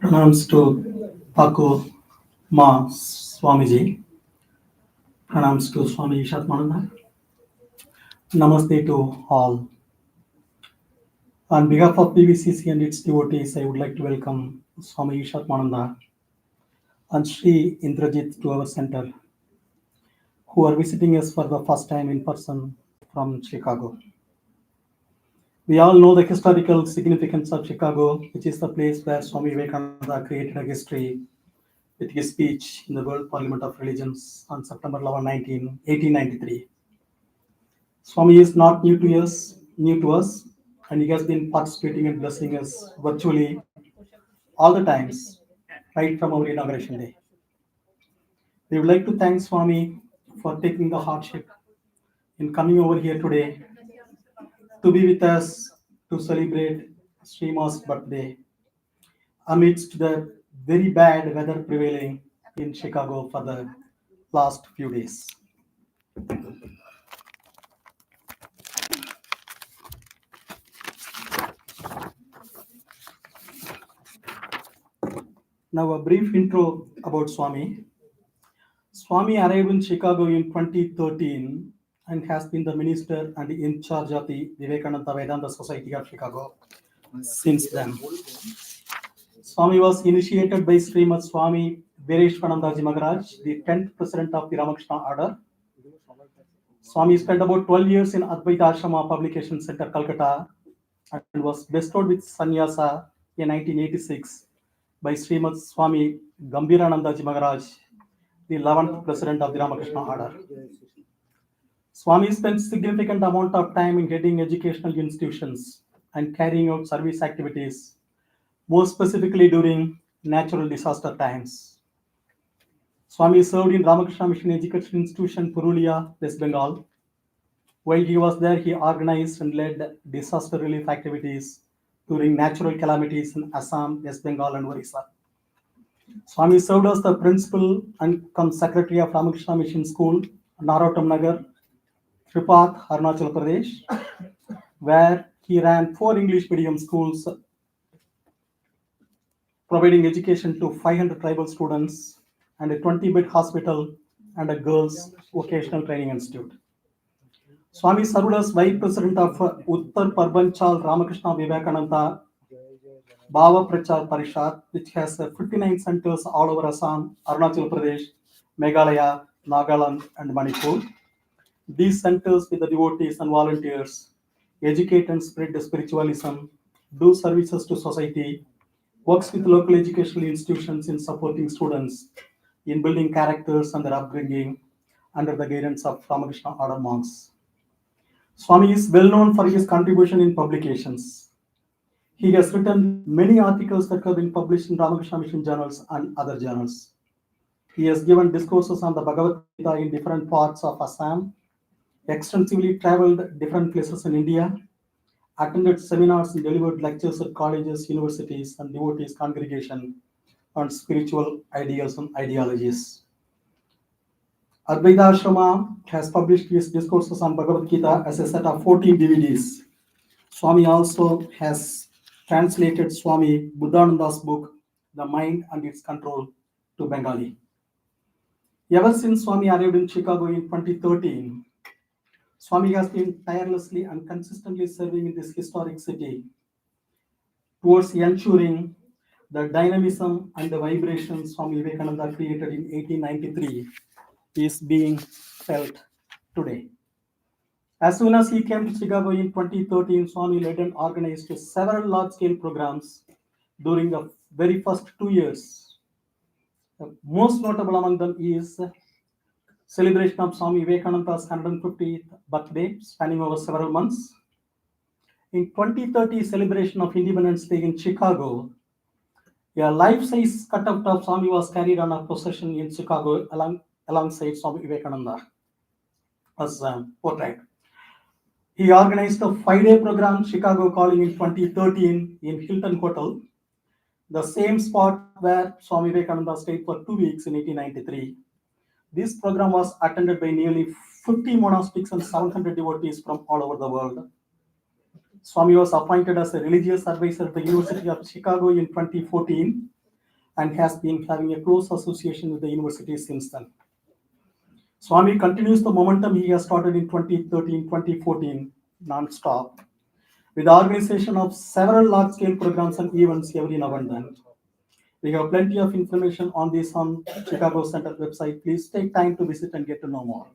Pranams to Paku Ma Swamiji. Pranams to Swami Shatmananda. Namaste to all. On behalf of PVCC and its devotees, I would like to welcome Swami Shatmananda and Sri Indrajit to our center, who are visiting us for the first time in person from Chicago. We all know the historical significance of Chicago, which is the place where Swami Vivekananda created a history with his speech in the World Parliament of Religions on September 11, 1893. Swami is not new to us, and he has been participating and blessing us virtually all the times, right from our inauguration day. We would like to thank Swami for taking the hardship in coming over here today to be with us to celebrate Srima's birthday amidst the very bad weather prevailing in Chicago for the last few days. Now, a brief intro about Swami. Swami arrived in Chicago in 2013 and has been the minister and in charge of the Vivekananda Vedanta Society of Chicago since then. Swami was initiated by Srimad Swami Vireshwanandaji Maharaj, the 10th president of the Ramakrishna Order. Swami spent about 12 years in Advaita Ashrama Publication Center, Calcutta, and was bestowed with sannyasa in 1986 by Srimad Swami Gambiranandaji Maharaj, the 11th president of the Ramakrishna Order. Swami spent significant amount of time in heading educational institutions and carrying out service activities, more specifically during natural disaster times. Swami served in Ramakrishna Mission Education Institution, Purulia, West Bengal. While he was there, he organized and led disaster relief activities during natural calamities in Assam, West Bengal, and Orissa. Swami served as the principal and secretary of Ramakrishna Mission School, Narottam Nagar, Tripath, Arunachal Pradesh, where he ran 4 English medium schools, providing education to 500 tribal students, and a 20-bed hospital and a girls' vocational training institute. Swami served as vice president of Uttar Parbanchal Ramakrishna Vivekananda Bhava Prachar Parishad, which has 59 centers all over Assam, Arunachal Pradesh, Meghalaya, Nagaland, and Manipur. These centers with the devotees and volunteers educate and spread the spiritualism, do services to society, works with local educational institutions in supporting students in building characters and their upbringing under the guidance of Ramakrishna Order monks. Swami is well known for his contribution in publications. He has written many articles that have been published in Ramakrishna Mission journals and other journals. He has given discourses on the Bhagavad Gita in different parts of Assam, extensively traveled different places in India, attended seminars and delivered lectures at colleges, universities, and devotees congregation on spiritual ideals and ideologies. Advaita Ashrama has published his discourses on Bhagavad Gita as a set of 14 DVDs. Swami also has translated Swami Buddhananda's book, The Mind and Its Control, to Bengali. Ever since Swami arrived in Chicago in 2013, Swami has been tirelessly and consistently serving in this historic city towards ensuring the dynamism and the vibration Swami Vivekananda created in 1893 is being felt today. As soon as he came to Chicago in 2013, Swami led and organized several large-scale programs during the very first 2 years. The most notable among them is celebration of Swami Vivekananda's 150th birthday, spanning over several months. In 2030, celebration of Independence Day in Chicago, a life-size cutout of Swami was carried on a procession in Chicago alongside Swami Vivekananda as portrait. He organized a 5-day program, Chicago Calling, in 2013 in Hilton Hotel, the same spot where Swami Vivekananda stayed for 2 weeks in 1893. This program was attended by nearly 50 monastics and 700 devotees from all over the world. Swami was appointed as a religious advisor at the University of Chicago in 2014 and has been having a close association with the university since then. Swami continues the momentum he has started in 2013 2014 non-stop with the organization of several large-scale programs and events every now and then. We have plenty of information on this on Chicago Center website. Please take time to visit and get to know more.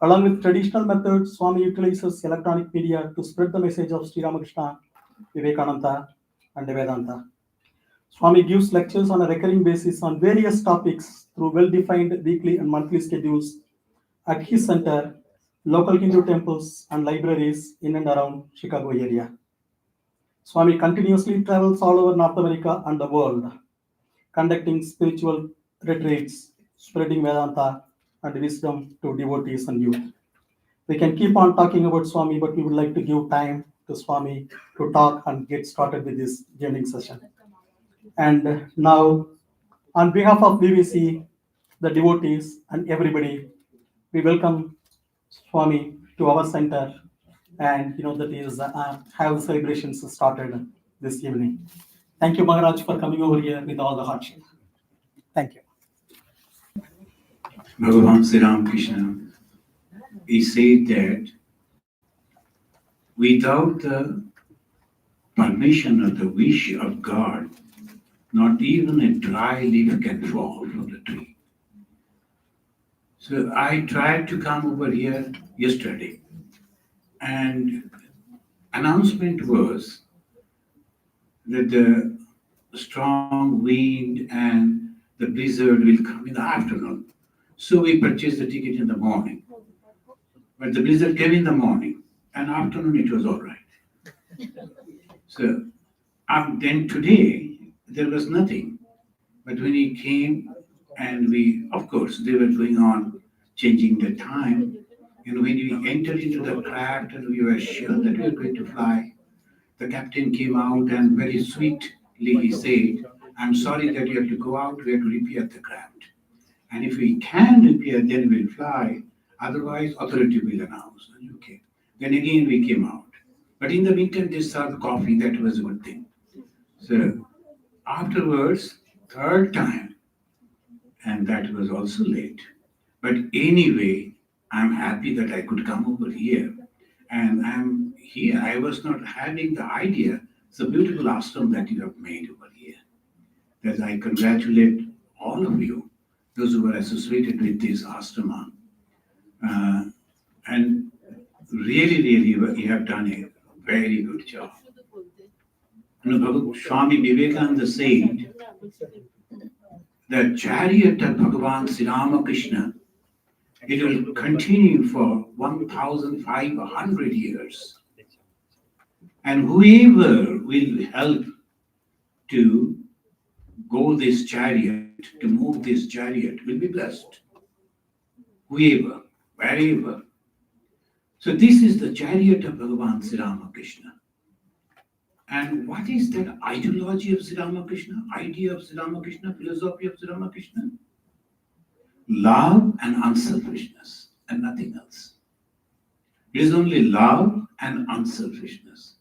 Along with traditional methods, Swami utilizes electronic media to spread the message of Sri Ramakrishna, Vivekananda, and Vedanta. Swami gives lectures on a recurring basis on various topics through well-defined weekly and monthly schedules at his center, local Hindu temples, and libraries in and around Chicago area. Swami continuously travels all over North America and the world, conducting spiritual retreats, spreading Vedanta and wisdom to devotees and youth. We can keep on talking about Swami, but we would like to give time to Swami to talk and get started with this evening session. And now, on behalf of BBC, the devotees, and everybody, we welcome Swami to our center, and that is have the celebrations started this evening. Thank you, Maharaj, for coming over here with all the hardship. Thank you. Bhagavan Sri Ramakrishna, he said that without the permission or the wish of God, not even a dry leaf can fall from the tree. So I tried to come over here yesterday, and announcement was that the strong wind and the blizzard will come in the afternoon. So we purchased the ticket in the morning. But the blizzard came in the morning, and afternoon it was all right. So then today, there was nothing. But when he came, and of course, they were going on changing the time. And when we entered into the craft and we were sure that we were going to fly, the captain came out and very sweetly he said, "I'm sorry that you have to go out, we have to repair the craft. And if we can repair, then we'll fly. Otherwise, authority will announce." Okay. Then again we came out. But in the meantime, they served coffee, that was a good thing. So afterwards, third time, and that was also late. But anyway, I'm happy that I could come over here. And I'm here. I was not having the idea. It's a beautiful ashram that you have made over here. That I congratulate all of you, those who are associated with this ashrama. And really, you have done a very good job. Swami Vivekananda said, the chariot of Bhagavan Sri Ramakrishna, it will continue for 1,500 years. And whoever will help to go this chariot, to move this chariot, will be blessed. Whoever, wherever. So this is the chariot of Bhagavan Sri Ramakrishna. And what is that ideology of Sri Ramakrishna, idea of Sri Ramakrishna, philosophy of Sri Ramakrishna? Love and unselfishness, and nothing else. It is only love and unselfishness.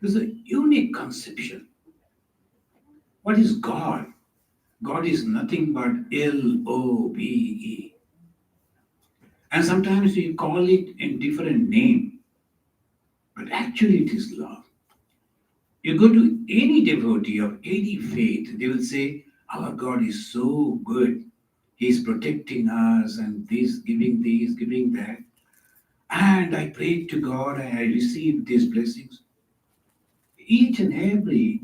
This is a unique conception. What is God? God is nothing but L-O-V-E. And sometimes we call it in different name, but actually it is love. You go to any devotee of any faith, they will say, our God is so good. He's protecting us and this, giving that. And I prayed to God and I received these blessings. Each and every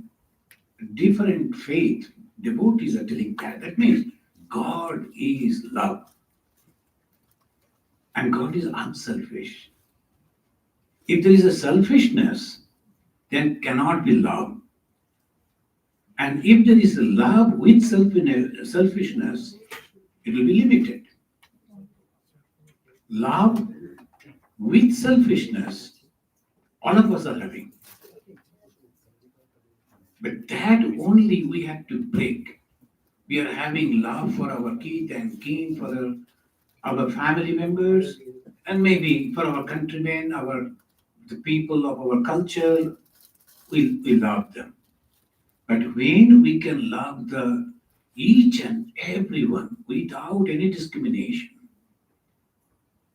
different faith, devotees are telling that. That means God is love. And God is unselfish. If there is a selfishness, then cannot be love. And if there is a love with selfishness, it will be limited. Love with selfishness, all of us are having. But that only we have to break. We are having love for our kith and kin, for our family members, and maybe for our countrymen, the people of our culture. We love them. But when we can love each and everyone without any discrimination,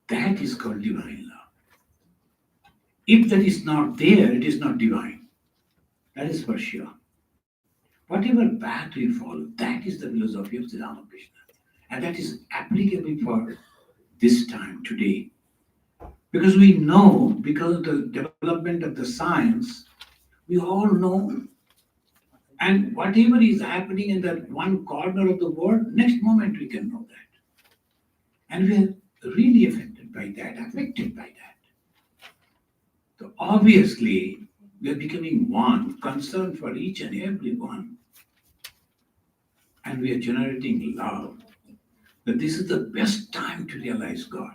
that is called divine love. If that is not there, it is not divine. That is for sure. Whatever path we follow, that is the philosophy of Sri Ramakrishna. And that is applicable for this time today. Because we know, because of the development of the science, we all know. And whatever is happening in that one corner of the world, next moment we can know that. And we are really affected by that. So obviously, we are becoming one, concerned for each and every one. And we are generating love. That this is the best time to realize God.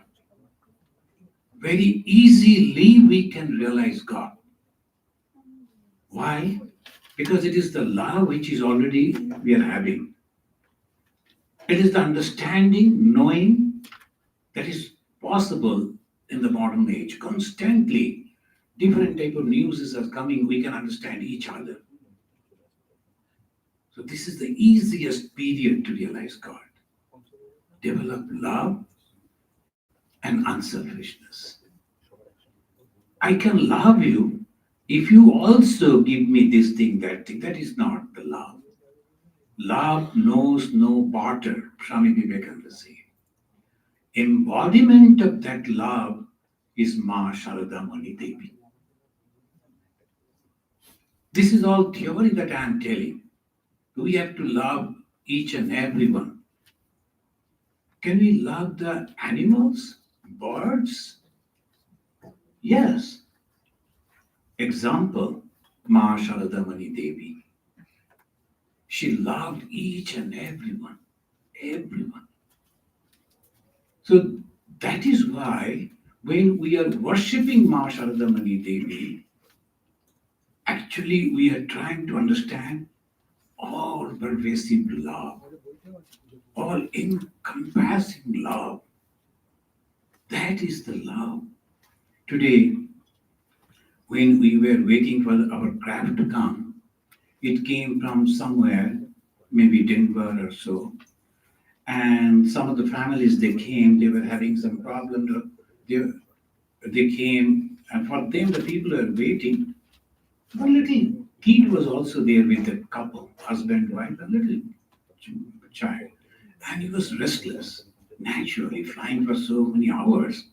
Very easily we can realize God. Why? Because it is the love which is already we are having. It is the understanding, knowing that is possible in the modern age. Constantly, different type of news are coming. We can understand each other. So this is the easiest period to realize God. Develop love and unselfishness. I can love you if you also give me this thing, that thing. That is not the love. Love knows no barter, Swami Vivekananda said. Embodiment of that love is Ma Sharada Mani Devi. This is all theory that I am telling. We have to love each and everyone. Can we love the animals, birds? Yes. Example, Ma Sharada Mani Devi. She loved each and everyone. Everyone. So that is why when we are worshipping Ma Sharada Mani Devi, actually we are trying to understand all pervasive love, all encompassing love. That is the love. Today, when we were waiting for our craft to come, it came from somewhere, maybe Denver or so. And some of the families they came, they were having some problem. They came, and for them, the people were waiting. The little kid was also there with the couple, husband, wife, a little child. And he was restless, naturally, flying for so many hours.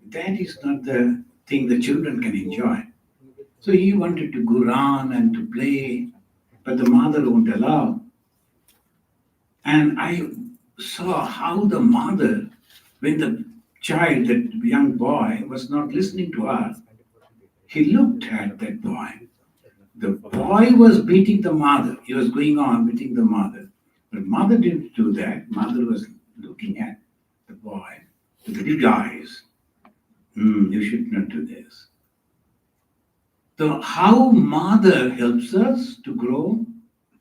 That is not the thing the children can enjoy. So he wanted to go run and to play, but the mother won't allow. And I saw how the mother, when the child, that young boy, was not listening to her, he looked at that boy. The boy was beating the mother. He was going on beating the mother. But mother didn't do that. Mother was looking at the boy with the big eyes. You should not do this. So how mother helps us to grow,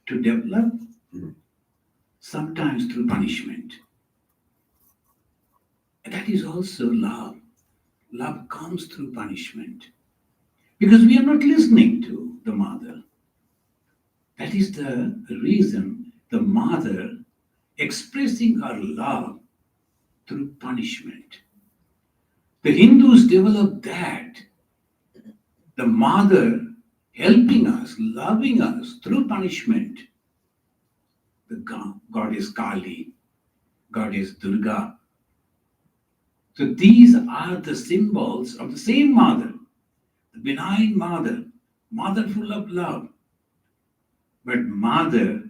to develop? Sometimes through punishment. And that is also love. Love comes through punishment. Because we are not listening to the mother. That is the reason the mother expressing her love through punishment. The Hindus developed that. The mother helping us, loving us through punishment. The goddess Kali, goddess Durga. So these are the symbols of the same mother, the benign mother, mother full of love, but mother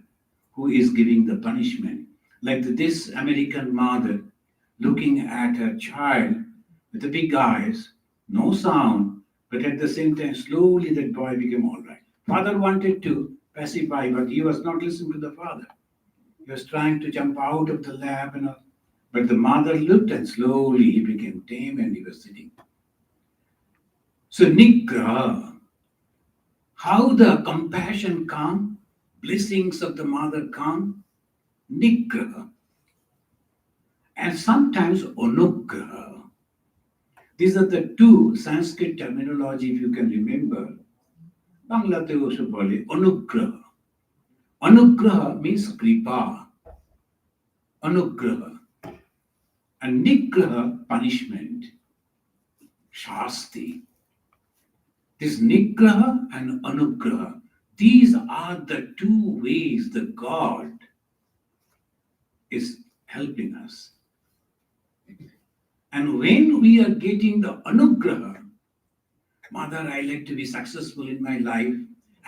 who is giving the punishment. Like this American mother looking at her child with the big eyes, no sound, but at the same time, slowly that boy became all right. Father wanted to pacify, but he was not listening to the father. He was trying to jump out of the lap, but the mother looked and slowly he became tame and he was sitting. So Nigraha, how the compassion come, blessings of the mother come, Nigraha. And sometimes Anugraha. These are the two Sanskrit terminology, if you can remember. Banglaতে ওসব বলে অনুগ্রহ, Anugraha means kripa, anugraha. And nigraha, punishment, shasti. This nigraha and anugraha, these are the two ways that God is helping us. And when we are getting the anugraha, Mother, I like to be successful in my life,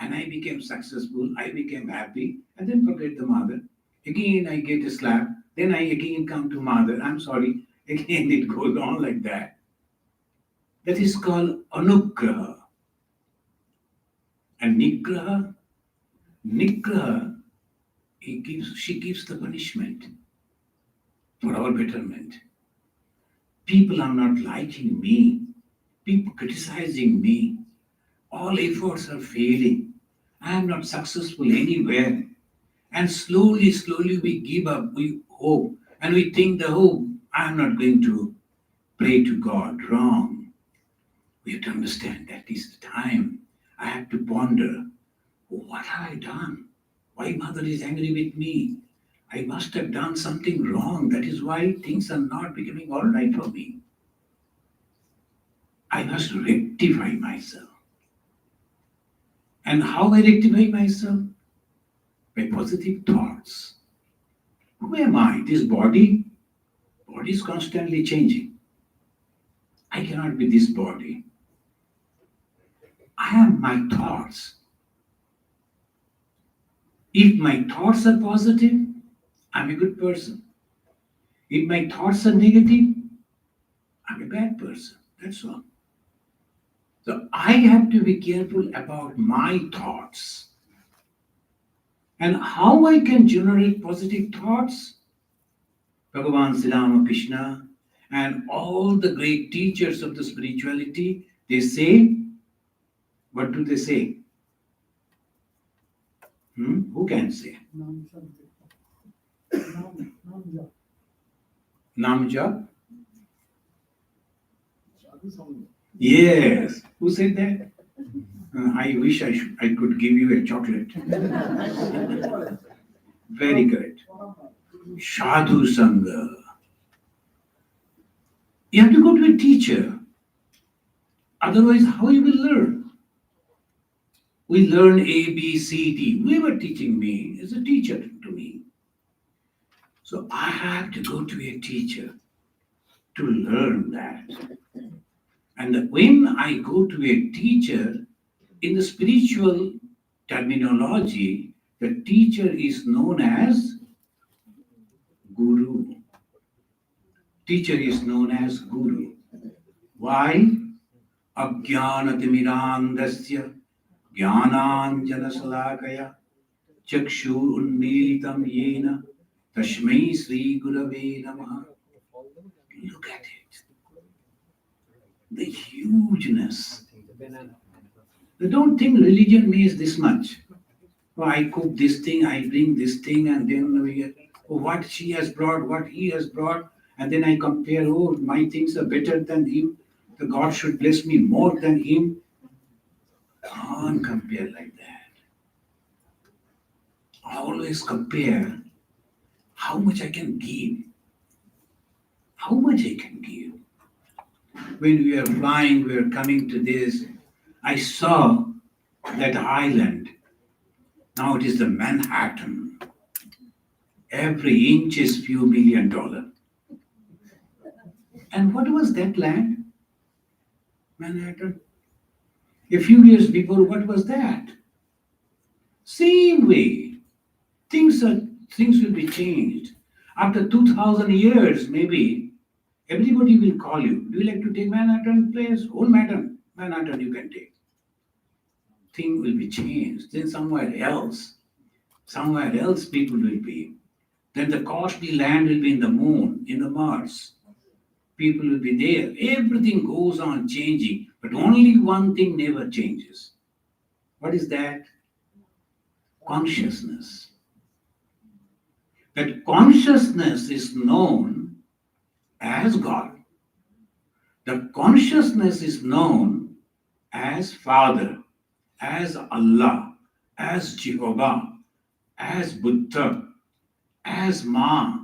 and I became successful, I became happy, and then forget the mother. Again, I get a slap, then I again come to mother, I'm sorry, again it goes on like that. That is called anugraha. And nigraha, nigraha, she gives the punishment for our betterment. People are not liking me, people criticizing me, all efforts are failing. I am not successful anywhere. And slowly, slowly we give up, we hope, and we think that, oh, I'm not going to pray to God. Wrong. We have to understand that is the time I have to ponder, oh, what have I done? Why mother is angry with me? I must have done something wrong. That is why things are not becoming all right for me. I must rectify myself. And how I rectify myself? By positive thoughts. Who am I? This body? Body is constantly changing. I cannot be this body. I am my thoughts. If my thoughts are positive, I'm a good person. If my thoughts are negative, I'm a bad person. That's all. So I have to be careful about my thoughts. And how I can generate positive thoughts? Bhagavan Sri Ramakrishna and all the great teachers of the spirituality, they say, what do they say? Who can say? Nam Jap? Yes. Who said that? I wish I could give you a chocolate. Very correct. Sadhu Sangha. You have to go to a teacher. Otherwise, how you will learn? We learn A, B, C, D. Whoever teaching me is a teacher to me. So I have to go to a teacher to learn that. And when I go to a teacher, in the spiritual terminology, the teacher is known as Guru. Teacher is known as Guru. Why? Ajnanatimidandasya jnananjana salakaya chakshur unmilitam yena tashmai Sri Gurave Namaha. Look at it. The hugeness. They don't think religion means this much. Oh, I cook this thing, I bring this thing, and then we get, oh, what she has brought, what he has brought, and then I compare, oh, my things are better than him. The God should bless me more than him. Can't compare like that. Always compare how much I can give. How much I can give. When we were flying, we were coming to this, I saw that island. Now it is the Manhattan. Every inch is few $1 million. And what was that land? Manhattan. A few years before, what was that? Same way. Things will be changed. After 2000 years, maybe, everybody will call you. Do you like to take Manhattan place? Whole Manhattan you can take. Thing will be changed. Then somewhere else people will be. Then the costly land will be in the moon, in the Mars. People will be there. Everything goes on changing, but only one thing never changes. What is that? Consciousness. That consciousness is known as God. The consciousness is known as Father, as Allah, as Jehovah, as Buddha, as Ma,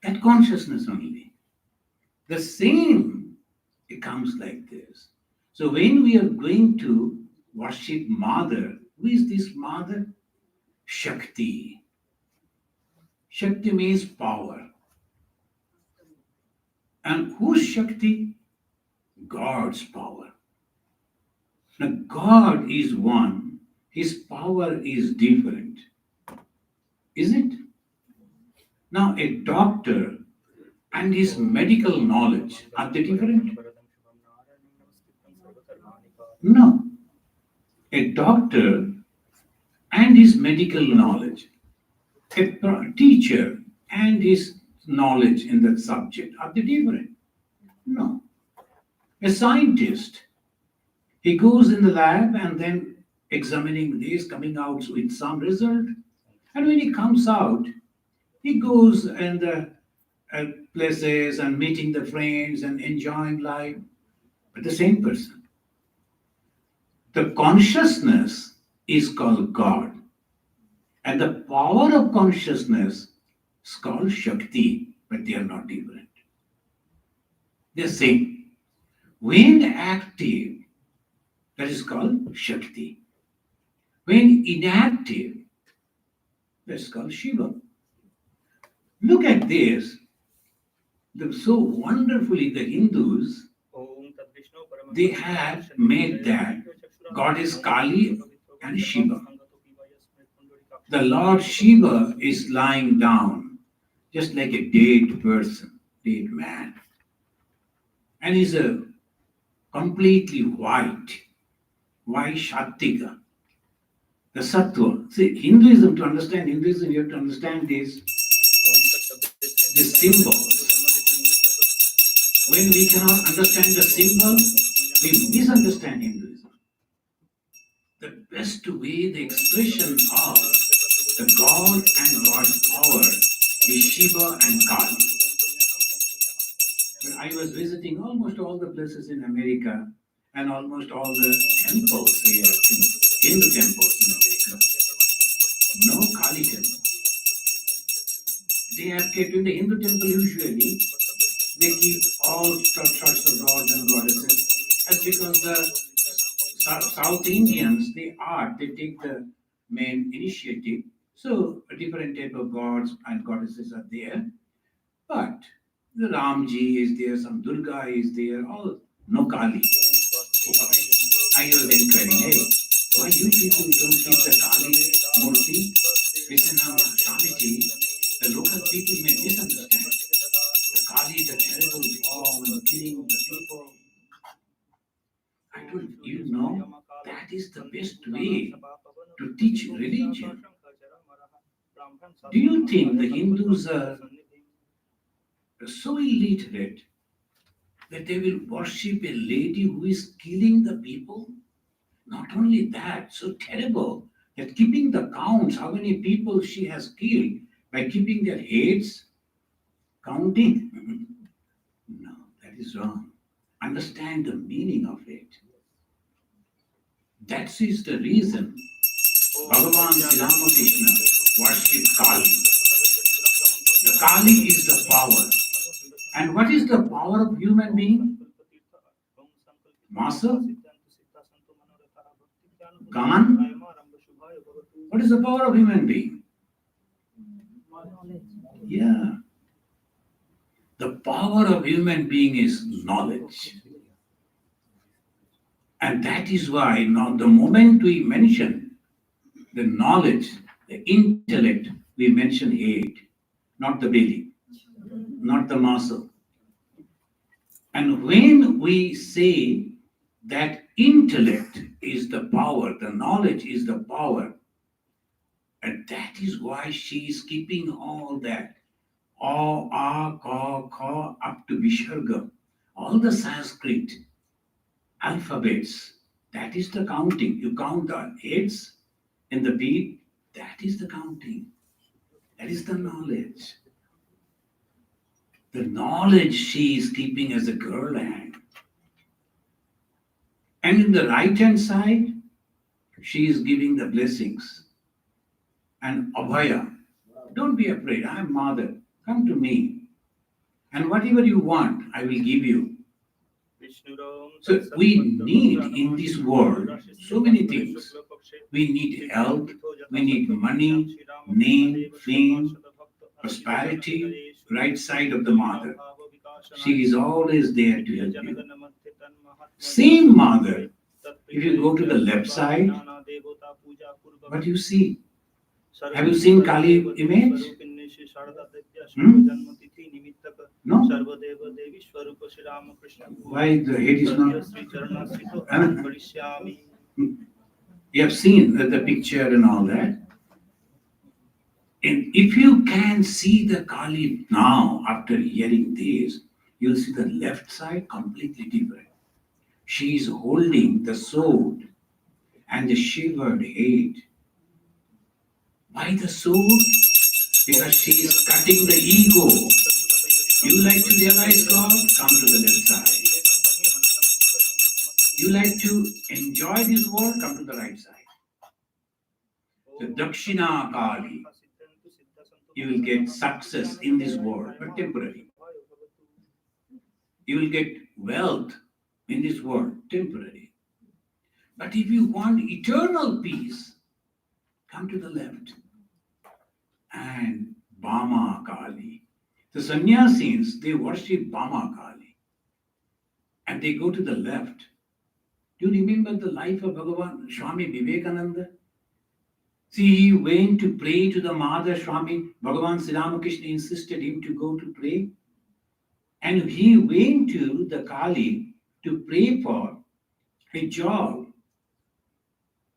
that consciousness only. The same, it comes like this. So when we are going to worship Mother, who is this Mother? Shakti. Shakti means power. And who's Shakti? God's power. Now, God is one, His power is different. Is it? Now, a doctor and his medical knowledge, are they different? No. A doctor and his medical knowledge, a teacher and his knowledge in that subject, are they different? No. A scientist, he goes in the lab and then examining this, coming out with some result. And when he comes out, he goes in the places and meeting the friends and enjoying life. But the same person. The consciousness is called God. And the power of consciousness is called Shakti, but they are not different. They're same. When active, that is called Shakti. When inactive, that's called Shiva. Look at this. So wonderfully, the Hindus, they have made that goddess Kali and Shiva. The Lord Shiva is lying down, just like a dead person, dead man. And he's a completely white Shattika, the Sattva. See, Hinduism, to understand Hinduism, you have to understand this symbols. When we cannot understand the symbol, we misunderstand Hinduism. The best way, the expression of the God and God's power is Shiva and Kali. I was visiting almost all the places in America and almost all the temples here, Hindu temples in America. No Kali temple. They have kept in the Hindu temple usually, they keep all sorts of gods and goddesses. That's because the South Indians, they take the main initiative. So a different type of gods and goddesses are there. But the Ramji is there, some Durga is there, all no Kali. I was inquiring, hey, why you people don't keep the Kali Murti? Listen, Swamiji, the local people may misunderstand. The Kali, the terrible form and killing the people. I told you know, that is the best way to teach religion. Do you think the Hindus are so illiterate that they will worship a lady who is killing the people? Not only that, so terrible that keeping the counts, how many people she has killed by keeping their heads counting. No, that is wrong. Understand the meaning of it. That is the reason Bhagavan Sri Ramakrishna worshipped Kali. The Kali is the power. And what is the power of human being? Masa? Gan? What is the power of human being? Yeah. The power of human being is knowledge. And that is why now the moment we mention the knowledge, the intellect, we mention head, not the belly, not the muscle. And when we say that intellect is the power, the knowledge is the power, and that is why she is keeping all that. A, Ka, Kha, up to Visharga, all the Sanskrit alphabets, that is the counting. You count the heads in the beat, that is the counting. That is the knowledge. The knowledge she is keeping as a girl hand. And in the right hand side, she is giving the blessings. and Abhaya. Don't be afraid. I am Mother. Come to me. And whatever you want, I will give you. So we need in this world so many things. We need health, we need money, name, fame, prosperity, right side of the Mother. She is always there to help you. Same Mother, if you go to the left side, what do you see? Have you seen Kali image? No? Why the head is not? You have seen the picture and all that. And if you can see the Kali now, after hearing this, you'll see the left side completely different. She is holding the sword and the shivered head. Why the sword? Because she is cutting the ego. You like to realize God? Come to the left side. You like to enjoy this world? Come to the right side. The Dakshina Kali. You will get success in this world, but temporary. You will get wealth in this world, temporary. But if you want eternal peace, come to the left. And Bama Kali. The sannyasins, they worship Bama Kali. And they go to the left. Do you remember the life of Bhagavan Swami Vivekananda? See, he went to pray to the Mother Swami. Bhagavan Sri Ramakrishna insisted him to go to pray. And he went to the Kali to pray for a job.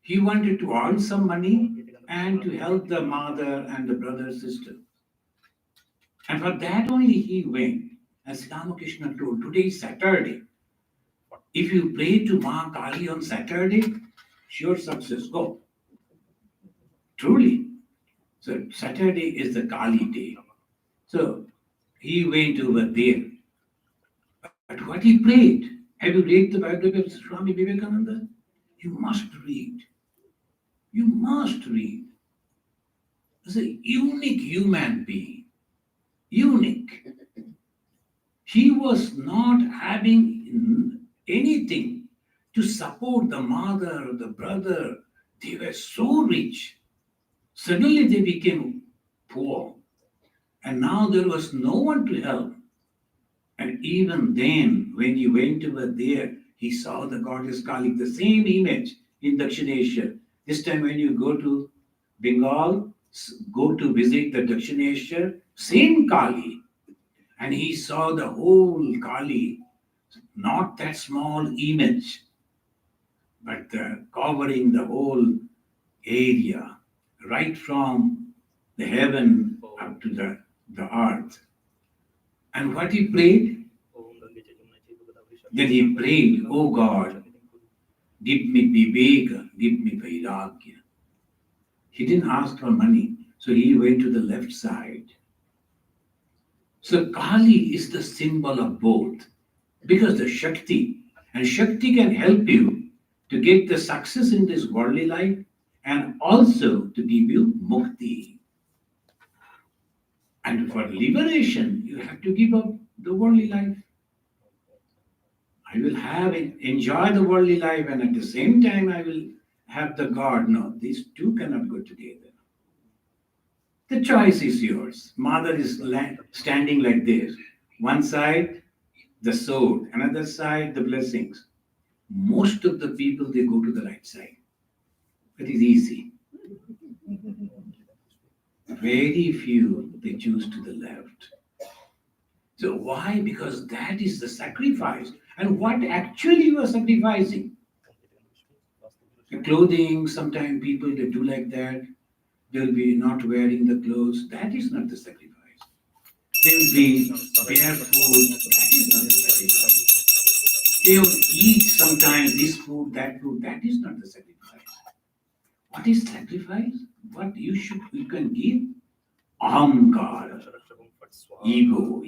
He wanted to earn some money and to help the mother and the brother, sister. And for that only he went. As Sri Ramakrishna told, today is Saturday. If you pray to Ma Kali on Saturday, sure success, go. Truly. So Saturday is the Kali day. So he went over there. But what he prayed, have you read the biography of Swami Vivekananda? You must read. You must read. He's a unique human being. Unique. He was not having anything to support the mother, the brother. They were so rich. Suddenly they became poor. And now there was no one to help. And even then, when he went over there, he saw the goddess Kali, the same image in Dakshinesha. This time when you go to Bengal, go to visit the Dakshinesha, same Kali. And he saw the whole Kali, not that small image, but covering the whole area, right from the heaven up to the earth. And what he prayed? Then he prayed, oh God, give me viveka, give me vairagya. He didn't ask for money, so he went to the left side. So Kali is the symbol of both, because the Shakti, and Shakti can help you to get the success in this worldly life and also to give you mukti. And for liberation, you have to give up the worldly life. I will enjoy the worldly life, and at the same time I will have the God. No, these two cannot go together. The choice is yours. Mother is standing like this. One side, the sword. Another side, the blessings. Most of the people, they go to the right side. It is easy. Very few, they choose to the left. So why? Because that is the sacrifice. And what actually you are sacrificing? The clothing, sometimes people, they do like that. They'll be not wearing the clothes. That is not the sacrifice. They will be barefoot. That is not the sacrifice. They will eat sometimes this food, that food. That is not the sacrifice. What is sacrifice? What you can give? Ahamkara. Ego.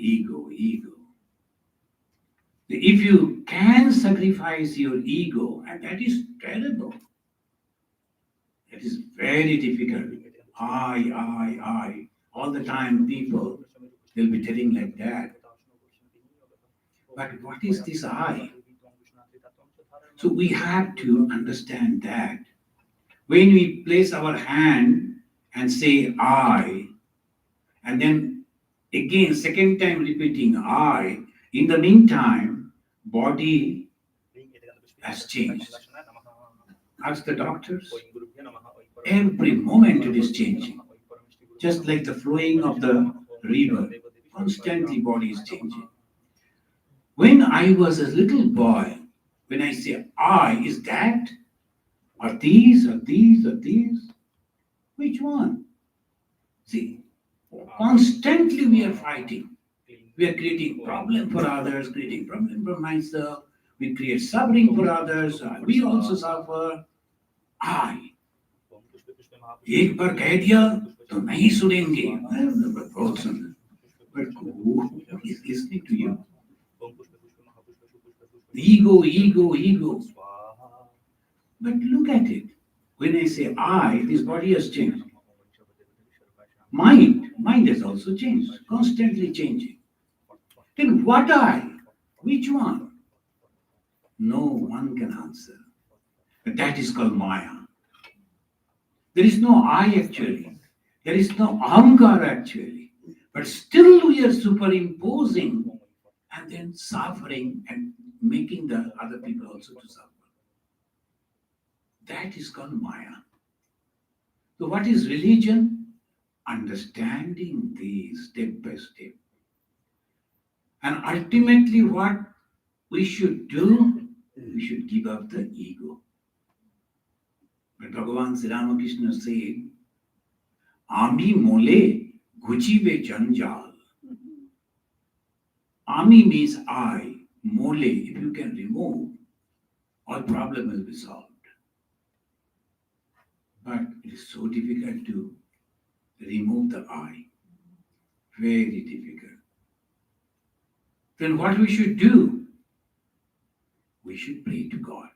If you can sacrifice your ego, and that is terrible. That is very difficult. I. All the time people will be telling like that. But what is this I? So we have to understand that when we place our hand and say I, and then again, second time repeating I, in the meantime, body has changed. Ask the doctors. Every moment it is changing. Just like the flowing of the river, constantly body is changing. When I was a little boy, when I say I, is that? Are these? Which one? See, constantly we are fighting. We are creating problem for others, creating problem for myself. We create suffering for others. We also suffer. I. एक बार कह दिया तो नहीं सुनेंगे. But who is listening to you? Ego. But look at it. When I say I, this body has changed. Mind has also changed, constantly changing. Then what I? Which one? No one can answer. But that is called Maya. There is no I actually. There is no ahamkar actually. But still we are superimposing and then suffering and making the other people also to suffer. That is called Maya. So what is religion? Understanding these step by step. And ultimately what we should do, we should give up the ego. But Bhagavan Sri Ramakrishna said, Ami mole guchive janjal. Ami means I. Mole, if you can remove, all problem will be solved. But it is so difficult to remove the I. Very difficult. Then what we should do? We should pray to God.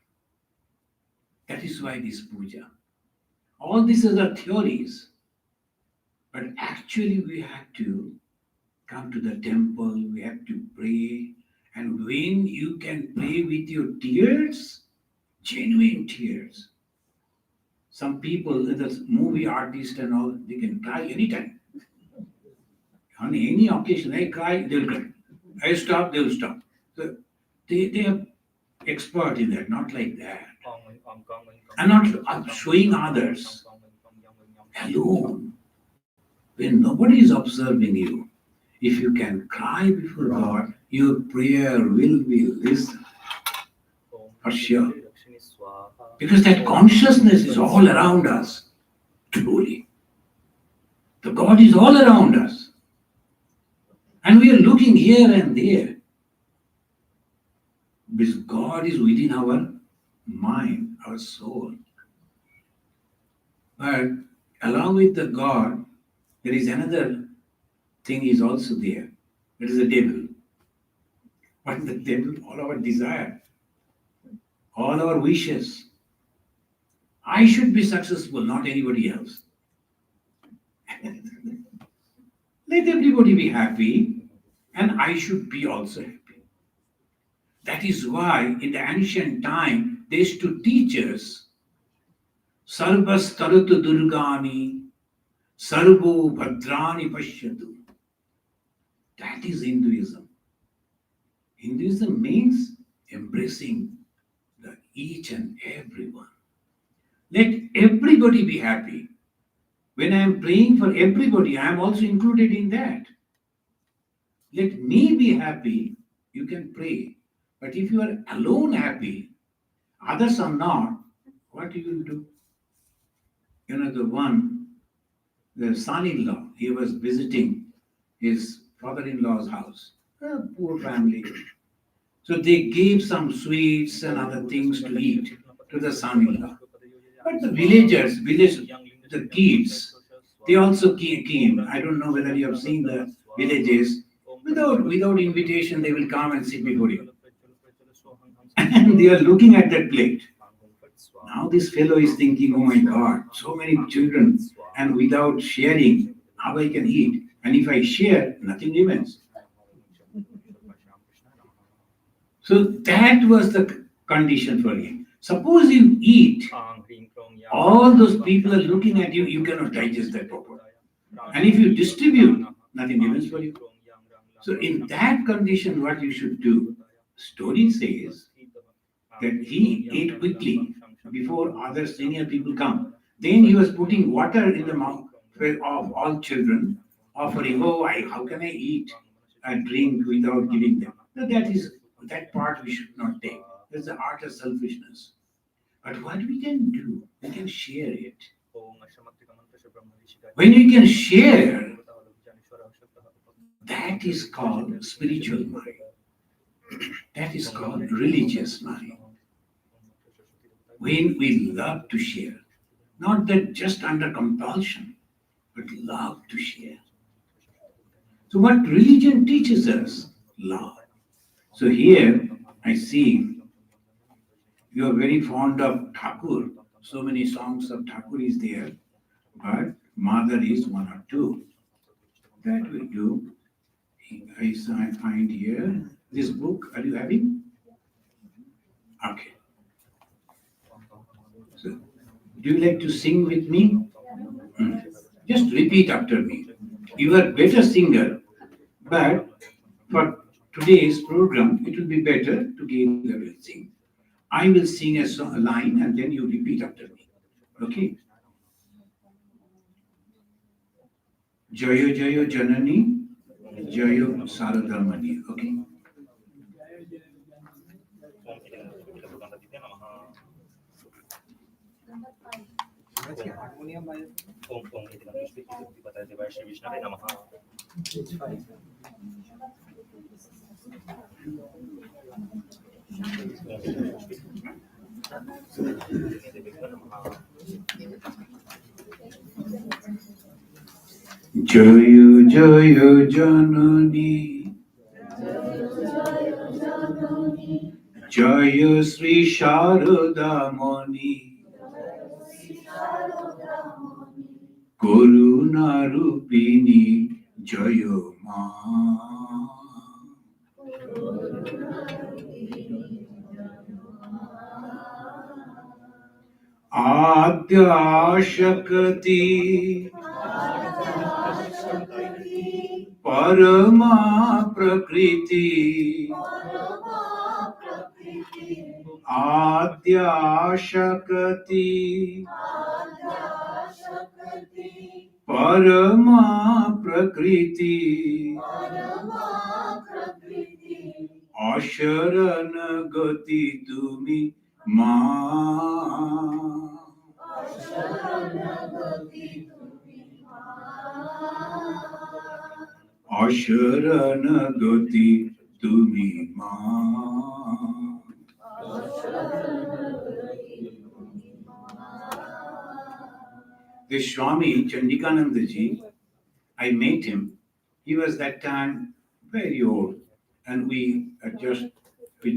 That is why this puja. All these are theories. But actually we have to come to the temple, we have to pray. And when you can pray with your tears, genuine tears. Some people, the movie artists and all, they can cry anytime. On any occasion, they cry, they'll cry. I stop, they'll stop. So they are expert in that, not like that. And not showing others. Alone. When nobody is observing you, if you can cry before God, your prayer will be listened. For sure. Because that consciousness is all around us. Truly. The God is all around us. And we are looking here and there. Because God is within our mind, our soul. But along with the God, there is another thing is also there. It is the devil. What is the devil? All our desire, all our wishes. I should be successful, not anybody else. Let everybody be happy, and I should be also happy. That is why in the ancient time, they used to teach us, Sarvas taratu durgani, sarvo bhadrani pashyatu. That is Hinduism. Hinduism means embracing the each and everyone. Let everybody be happy. When I am praying for everybody, I am also included in that. Let me be happy, you can pray. But if you are alone happy, others are not, what you will do? You know, the son-in-law, he was visiting his father-in-law's house. A poor family. So they gave some sweets and other things to eat to the son-in-law. But the the kids, they also came. I don't know whether you have seen the villages. Without invitation, they will come and sit before you. And they are looking at that plate. Now this fellow is thinking, oh my God, so many children, and without sharing, how I can eat? And if I share, nothing remains. So that was the condition for him. Suppose you eat, all those people are looking at you, you cannot digest that properly. And if you distribute, nothing remains for you. So in that condition, what you should do, story says that he ate quickly before other senior people come. Then he was putting water in the mouth of all children, offering, how can I eat and drink without giving them? So that part we should not take. That's the art of selfishness. But what we can do, we can share it. When you can share, that is called spiritual mind. That is called religious mind. When we love to share, not that just under compulsion, but love to share. So what religion teaches us? Love. So here I see you are very fond of Thakur. So many songs of Thakur is there, but Mother is one or two. That we do. I find here this book. Are you having? Okay. So, do you like to sing with me? Just repeat after me. You are better singer, but for today's program, it will be better together we'll sing. I will sing a line and then you repeat after me. Okay? Jayo Jayo Janani, Jayo Saradamani. Okay? Jayo Jayo Janani, Jayo Sri Sharadamani, Karuna Rupini Jayo Ma. Adya Shakti Parama Prakriti Adya Shakti Parama Prakriti Asharana Gati Tumi Ma. Asharana Gati Tumi Ma. This Swami Chandikananda ji, I met him. He was that time very old, and we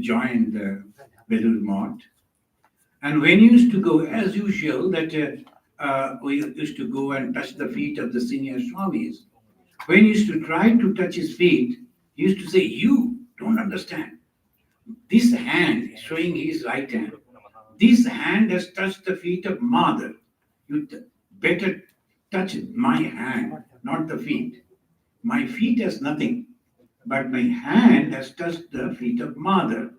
joined the Vedur Mott. And when we used to go, as usual, we used to go and touch the feet of the senior Swamis. When he used to try to touch his feet, he used to say, "You don't understand. This hand," showing his right hand, "this hand has touched the feet of Mother. You better touch my hand, not the feet. My feet has nothing, but my hand has touched the feet of Mother."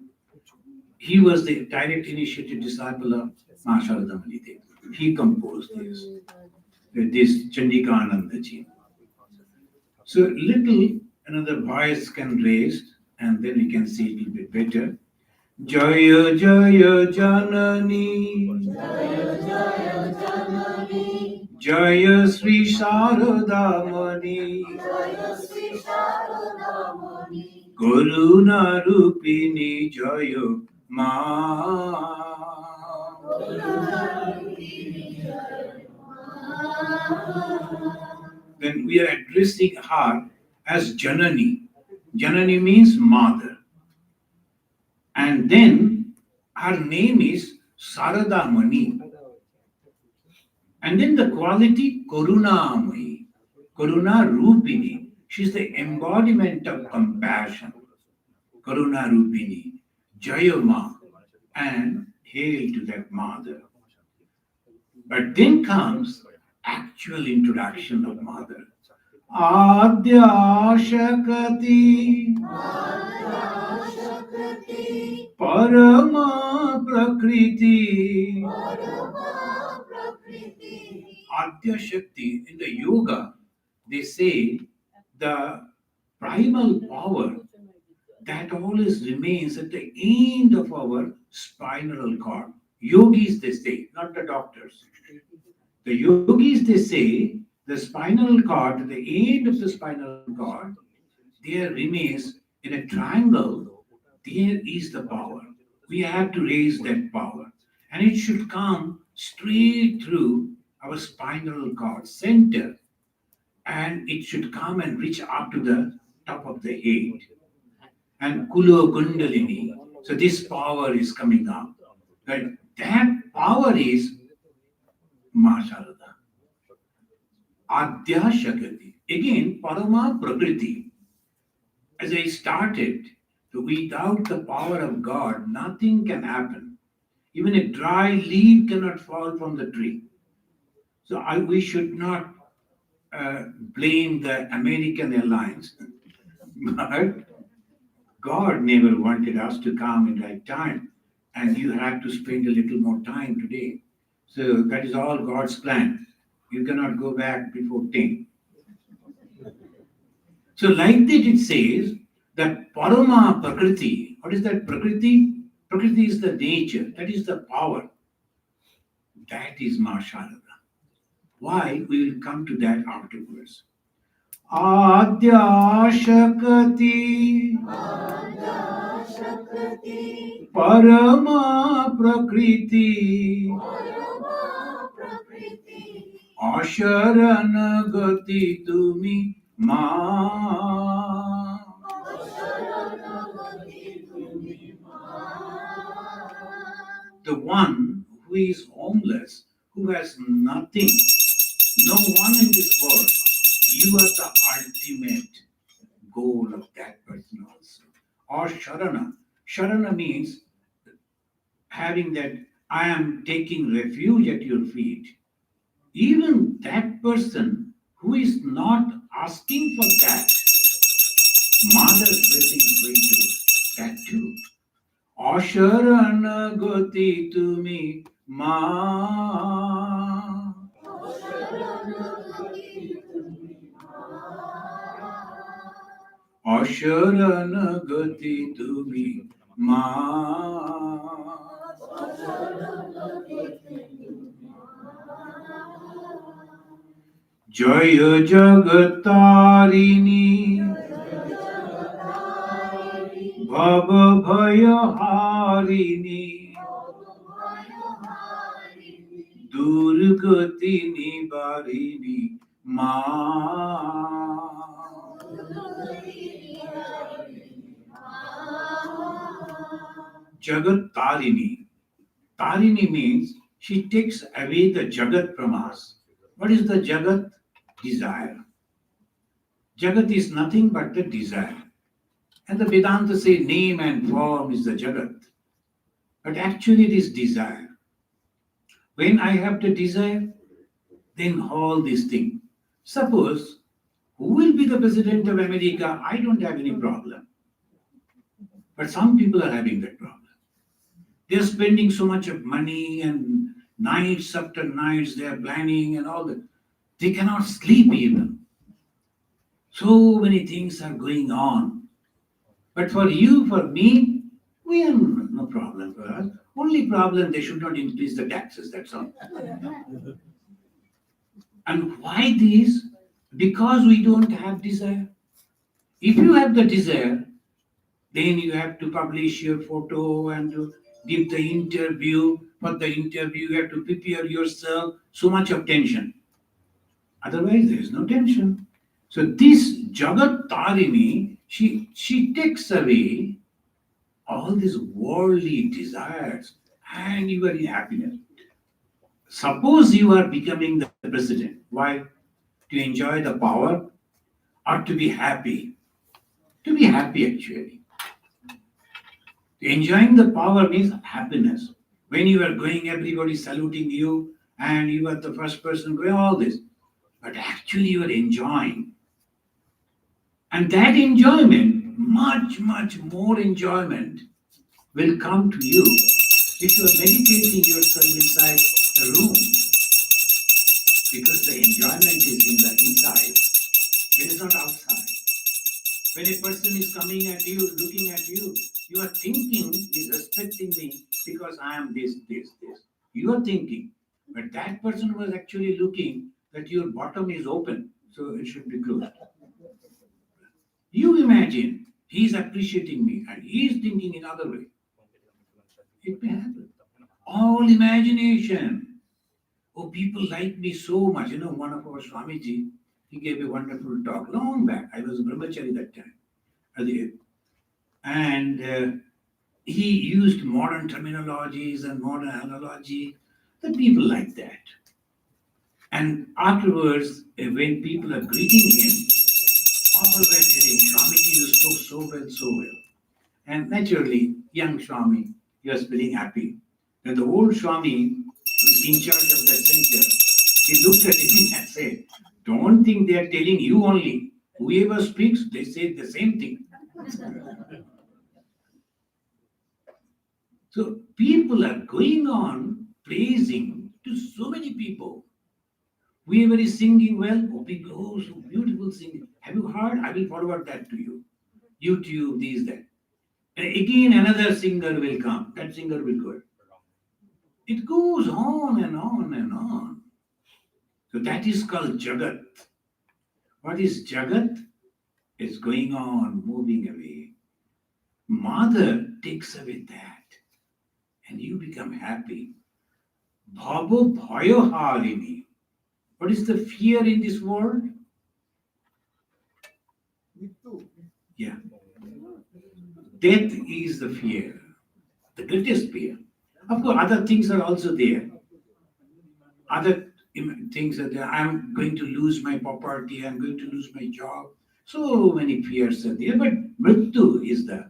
He was the direct initiated disciple of Sharadamani Devi. He composed this Chandikananda ji. So another voice can raise, and then we can see it a bit better. Jaya Jaya Janani, Jaya Sri Sharadamani, Karuna Rupini Jaya Ma. Then we are addressing her as Janani. Janani means mother. And then her name is Sarada Mani. And then the quality Karunamai, Karuna Rupini. She's the embodiment of compassion. Karuna Rupini, Jayama, and hail to that mother. But then comes actual introduction of mother. Adya Shakati Parama Prakriti. Adya Shakti, in the yoga, they say the primal power that always remains at the end of our spinal cord. Yogis, they say, not the doctors. The yogis, they say, the spinal cord, at the end of the spinal cord, there remains in a triangle, there is the power. We have to raise that power. And it should come straight through our spinal cord center. And it should come and reach up to the top of the head. And Kulo Kundalini. So this power is coming up. But that power is Ma Sharada. Adya Shakati. Again, Parama Prakriti. As I started, without the power of God, nothing can happen. Even a dry leaf cannot fall from the tree. So we should not blame the American Airlines. But God never wanted us to come in right time, and you have to spend a little more time today. So that is all God's plan. You cannot go back before 10. So like that it says that Parama Prakriti. What is that Prakriti? Prakriti is the nature. That is the power. That is Ma Sharada. Why? We will come to that afterwards. Adya Shakati Parama Prakriti Asharana Gati Tumi Ma. The one who is homeless, who has nothing, no one in this world, you are the ultimate goal of that person also. Or Sharana. Sharana means having that I am taking refuge at your feet. Even that person who is not asking for that, Mother's blessing is going to that too. Asharana Goti Tumi Ma. Asharana Gati Tumi Ma. Jaya Jagatarini Bhava Bhaya Harini Durgati Nibarini Ma. Jagat Tarini. Tarini means she takes away the Jagat from us. What is the Jagat? Desire. Jagat is nothing but the desire. And the Vedanta say name and form is the Jagat. But actually it is desire. When I have the desire, then all these things. Suppose, who will be the president of America? I don't have any problem. But some people are having that problem. They are spending so much of money and nights after nights they are planning and all that. They cannot sleep even. So many things are going on. But for you, for me, we have no problem for us. Only problem, they should not increase the taxes, that's all. And why this? Because we don't have desire. If you have the desire, then you have to publish your photo and to give the interview. For the interview, you have to prepare yourself. So much of tension. Otherwise, there is no tension. So this Jagat Tarini, she takes away all these worldly desires and you are in happiness. Suppose you are becoming the president. Why? To enjoy the power or to be happy? To be happy, actually. Enjoying the power means happiness. When you are going, everybody saluting you, and you are the first person going, all this. But actually, you are enjoying. And that enjoyment, much, much more enjoyment, will come to you if you are meditating yourself inside a room. Because the enjoyment is in the inside, it is not outside. When a person is coming at you, looking at you, you are thinking, is respecting me because I am this, this, this. You are thinking, but that person was actually looking that your bottom is open, so it should be closed. You imagine he is appreciating me and he is thinking in other way. It may happen. All imagination. Oh, people like me so much. You know, one of our Swamiji, he gave a wonderful talk long back. I was a brahmachari that time. And he used modern terminologies and modern analogy. The people like that. And afterwards, when people are greeting him, all were telling, Swamiji, you spoke so well, so well. And naturally, young Swami, he was feeling happy. Then the old Swami, who was in charge of that center, he looked at him and said, don't think they are telling you only. Whoever speaks, they say the same thing. So people are going on praising to so many people. Whoever is singing well, oh, people, oh, so beautiful singing. Have you heard? I will forward that to you. YouTube, these, that. And again, another singer will come. That singer will go. It goes on and on and on. So that is called Jagat. What is Jagat? It's going on, moving away. Mother takes away that, and you become happy. Bhavo bhayo harini. What is the fear in this world? Yeah. Death is the fear, the greatest fear. Of course, other things are also there. Other things are there. I'm going to lose my property, I'm going to lose my job. So many fears are there, but Mrityu is the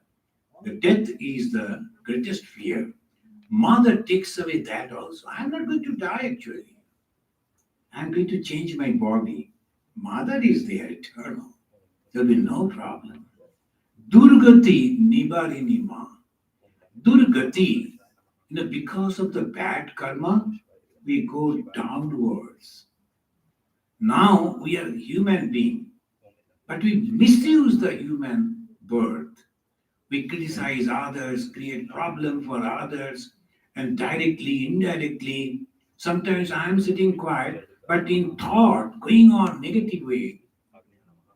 death is the greatest fear. Mother takes away that also. I'm not going to die actually. I'm going to change my body. Mother is there, eternal. There will be no problem. Durgati nibarini ma. Durgati, because of the bad karma, we go downwards. Now we are human being, but we misuse the human birth. We criticize others, create problem for others, and directly, indirectly. Sometimes I am sitting quiet, but in thought, going on negative way,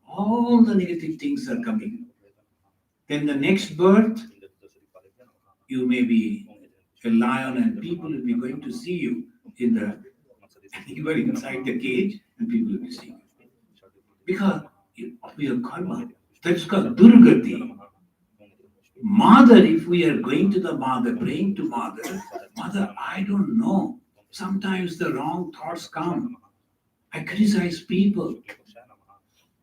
all the negative things are coming. Then the next birth, you may be a lion, and people will be going to see you in the. You are inside the cage, and people will be seeing you because of your karma. That's called durgati. Mother, if we are going to the mother, praying to mother, mother, I don't know. Sometimes the wrong thoughts come. I criticize people.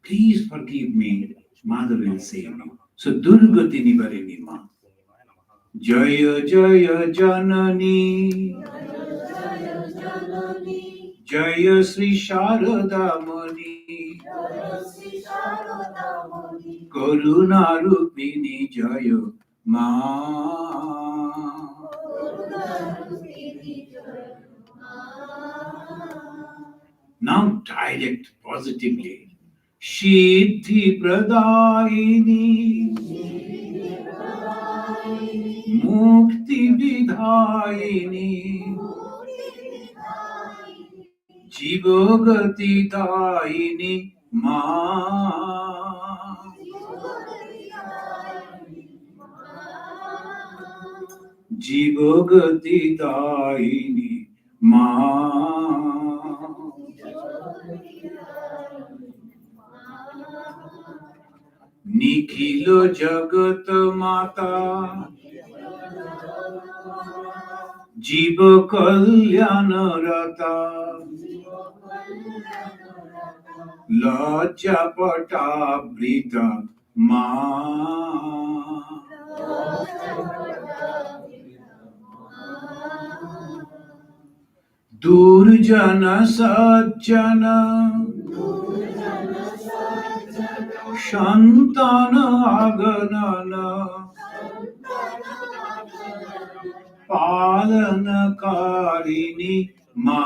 Please forgive me. Mother will save me. So durgati nivarini ma. Jaya Jaya Janani. Jaya Sri Sharada Mani. Karuna Rupini Jaya Ma. Now direct positively. Siddhi Pradayini. Mukti Vidhayini. Jivogati Dayini Ma. Jivogati Dayini Ma. Nikhilo Jagat Mata. Jiva Kalyana Rata Lajapata Brita Ma Durjana Sajjana Shantana Aganana Palanakarini Ma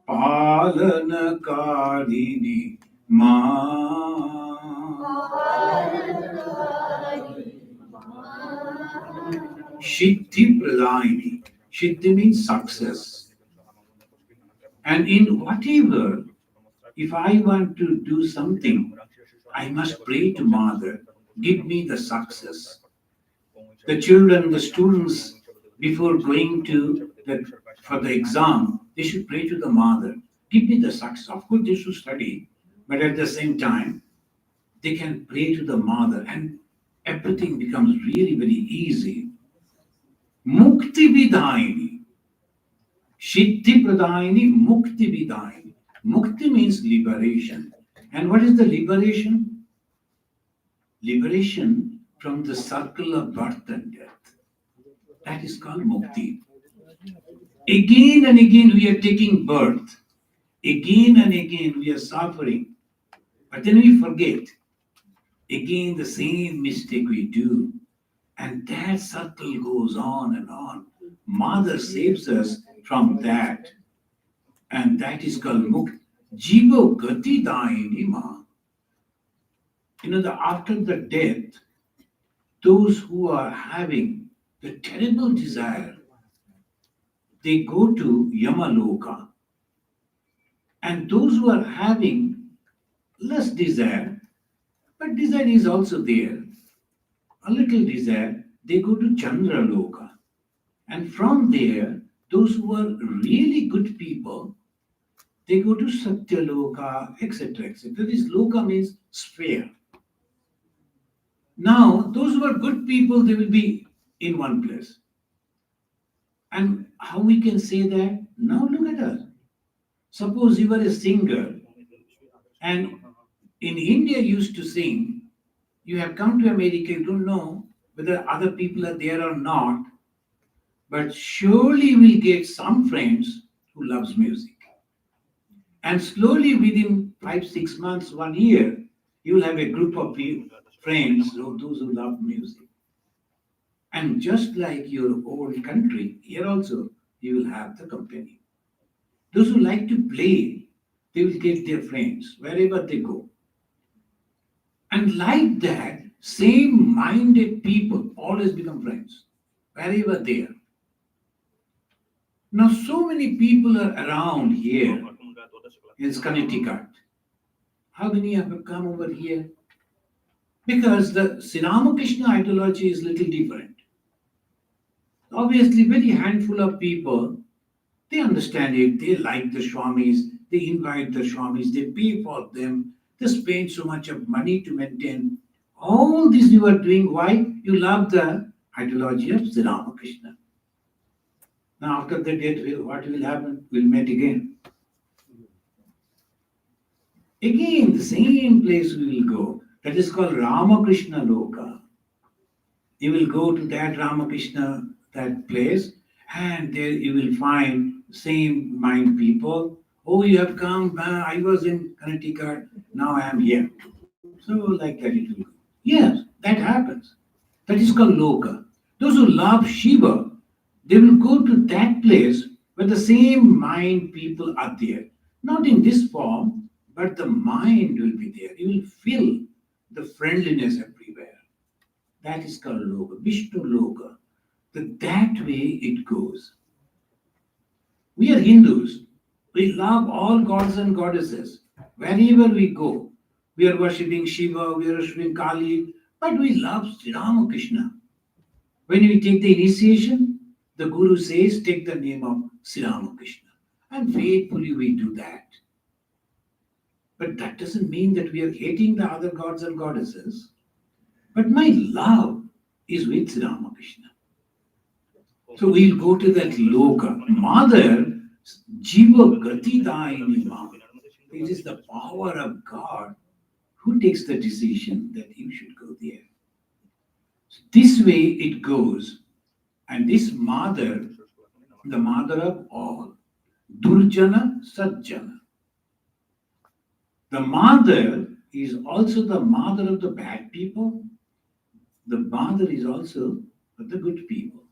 Palanakarini Ma Siddhi Pradayini. Siddhi means success. And in whatever, if I want to do something, I must pray to Mother, give me the success. The children, the students, before going to for the exam, they should pray to the Mother, give me the success. Of course, they should study, but at the same time, they can pray to the Mother, and everything becomes really very easy. Mukti Vidayini. Siddhi Pradayini, Mukti Vidayini. Mukti means liberation. And what is the liberation? Liberation from the circle of birth and death. That is called Mukti. Again and again we are taking birth. Again and again we are suffering. But then we forget. Again the same mistake we do. And that circle goes on and on. Mother saves us from that. And that is called Mukti. Jiva Gati Dayini Ma. After the death, those who are having the terrible desire, they go to Yamaloka. And those who are having less desire, but desire is also there, a little desire, they go to Chandraloka. And from there, those who are really good people, they go to Satyaloka, etc. etc. This loka means sphere. Now, those who are good people, they will be in one place. And how we can say that? Now look at us. Suppose you were a singer, and in India you used to sing, you have come to America, you don't know whether other people are there or not, but surely you will get some friends who loves music. And slowly within 5-6 months, 1 year, you will have a group of friends, or those who love music. And just like your old country, here also you will have the company. Those who like to play, they will get their friends wherever they go. And like that, same-minded people always become friends, wherever they are. Now, so many people are around here in Connecticut. How many have come over here? Because the Sri Ramakrishna ideology is little different. Obviously, very handful of people, they understand it, they like the Swamis, they invite the Swamis, they pay for them, they spend so much of money to maintain. All this you are doing, why? You love the ideology of Sri Ramakrishna. Now, after the death, what will happen? We'll meet again. Again, the same place we will go. That is called Ramakrishna Loka. You will go to that Ramakrishna, that place, and there you will find same mind people. Oh, you have come, I was in Connecticut, now I am here. So like that it will go. Yes, that happens. That is called Loka. Those who love Shiva, they will go to that place where the same mind people are there. Not in this form, but the mind will be there. You will feel the friendliness everywhere. That is called Loka, Vishnu Loka. That way it goes. We are Hindus. We love all gods and goddesses. Wherever we go, we are worshipping Shiva, we are worshipping Kali, but we love Sri Ramakrishna. When we take the initiation, the Guru says, take the name of Sri Ramakrishna. And faithfully we do that. But that doesn't mean that we are hating the other gods and goddesses. But my love is with Sri Ramakrishna. So we'll go to that loka. Mother, Jiva Gati Dayini Ma. It is the power of God who takes the decision that you should go there. This way it goes. And this mother, the mother of all, Durjana Sajjana. The mother is also the mother of the bad people. The mother is also of the good people.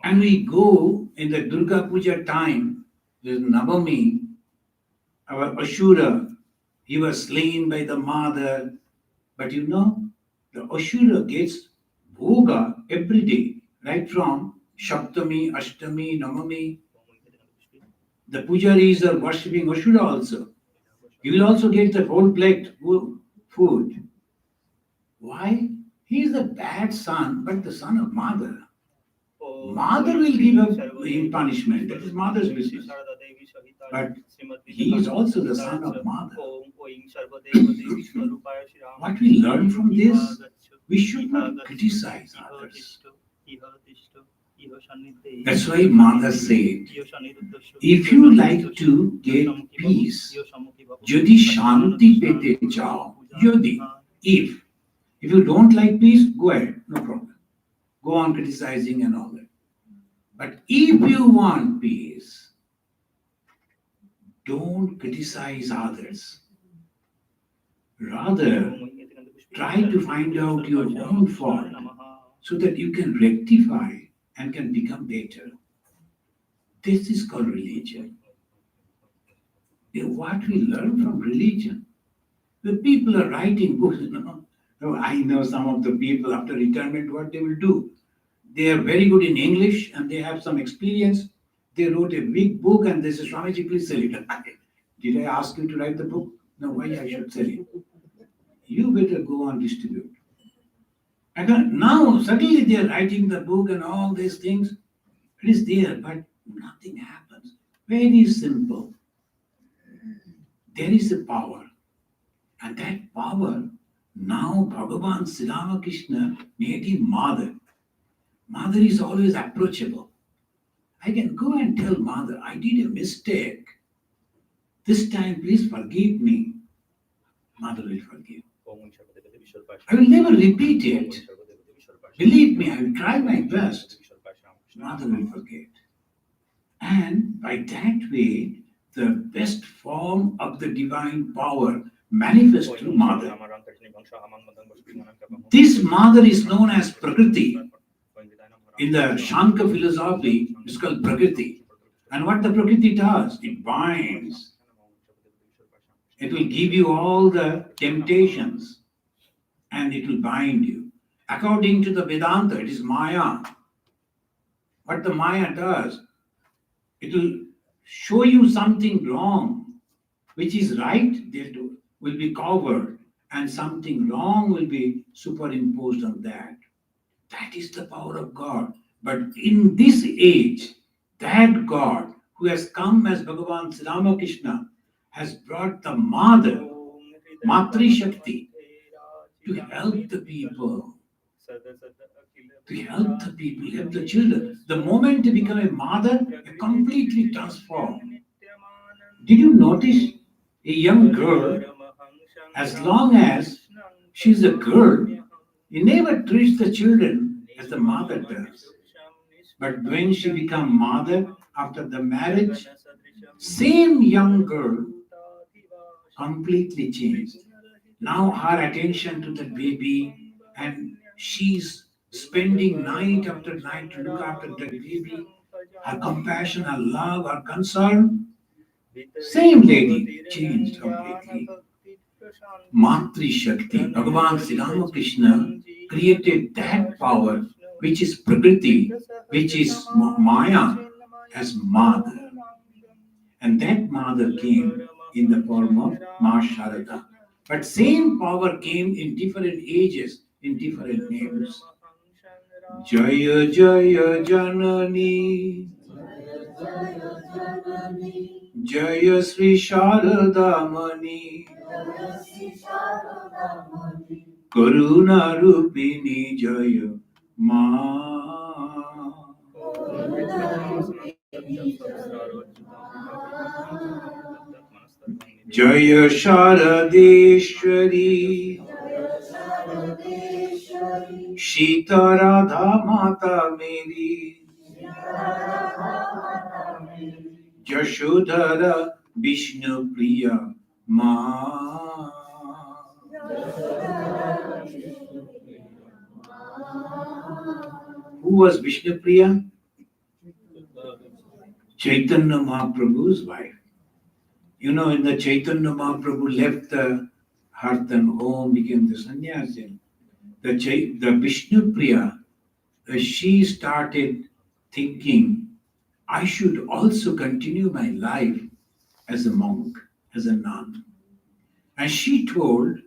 And we go in the Durga Puja time, there's Navami, our Ashura, he was slain by the mother. But you know, the Ashura gets bhoga every day, right from Shaptami, Ashtami, Navami. The pujaris are worshipping Ashura also. He will also get the whole plate food. Why? He is the bad son, but the son of mother. Mother will give him punishment. That is mother's business. But he is also the son of mother. What we learn from this, we should not criticize others. That's why mother said, if you like to get peace, যদি শান্তি পেতে চাও, যদি, if you don't like peace, go ahead, no problem. Go on criticizing and all that. But if you want peace, don't criticize others. Rather, try to find out your own fault so that you can rectify and can become better. This is called religion. What we learn from religion. The people are writing books. I know some of the people after retirement, what they will do. They are very good in English and they have some experience. They wrote a big book and they say, Swamiji, please sell it. Did I ask you to write the book? No, why I should sell it? You better go and distribute. And now suddenly they are writing the book and all these things. It is there, but nothing happens. Very simple. There is a power. And that power, now Bhagavan Sri Ramakrishna made him mother. Mother is always approachable. I can go and tell mother, I did a mistake. This time, please forgive me. Mother will forgive. I will never repeat it. Believe me, I will try my best. Mother will forget. And by that way, the best form of the divine power manifests through mother. This mother is known as Prakriti. In the Shankha philosophy, it's called Prakriti. And what the Prakriti does, it binds. It will give you all the temptations and it will bind you. According to the Vedanta, it is Maya. What the Maya does, it will show you something wrong, which is right, there will be covered, and something wrong will be superimposed on that. That is the power of God. But in this age, that God who has come as Bhagavan Sri Ramakrishna has brought the mother, Matri Shakti, to help the people. To help the people, help the children. The moment they become a mother, they completely transform. Did you notice a young girl, as long as she's a girl, you never treats the children as the mother does. But when she becomes mother after the marriage, same young girl completely changed. Now her attention to the baby and she's spending night after night to look after the baby. Her compassion, her love, her concern, same lady changed completely. Matri Shakti, Bhagavan Sri Ramakrishna created that power which is Prakriti, which is Maya, as mother. And that mother came in the form of Ma Sharada. But same power came in different ages, in different names. Jaya Jaya Janani, Jaya Sri Sharada Mani, Karuna Rupini Jaya Ma. Jaya Sharadeshwari Shita Radha Mata Meri Jashodhara Vishnu Priya Ma. Who was Vishnu Priya? Chaitanya Mahaprabhu's wife. You know, in the Chaitanya Mahaprabhu left the hearth and home, became the sannyasi. The Vishnu Priya, she started thinking, I should also continue my life as a monk, as a nun. And she told,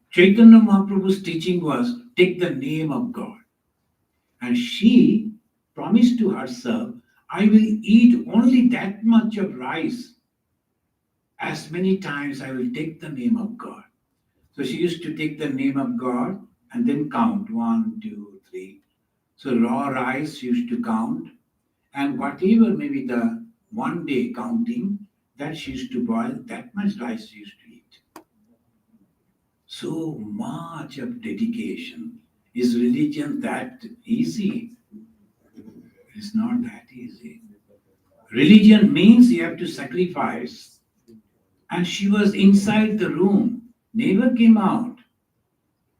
Chaitanya Mahaprabhu's teaching was, take the name of God. And she promised to herself, I will eat only that much of rice. As many times I will take the name of God. So she used to take the name of God and then count 1, 2, 3. So raw rice she used to count, and whatever maybe the one day counting, that she used to boil, that much rice she used to eat. So much of dedication. Is religion that easy? It's not that easy. Religion means you have to sacrifice. And she was inside the room, never came out.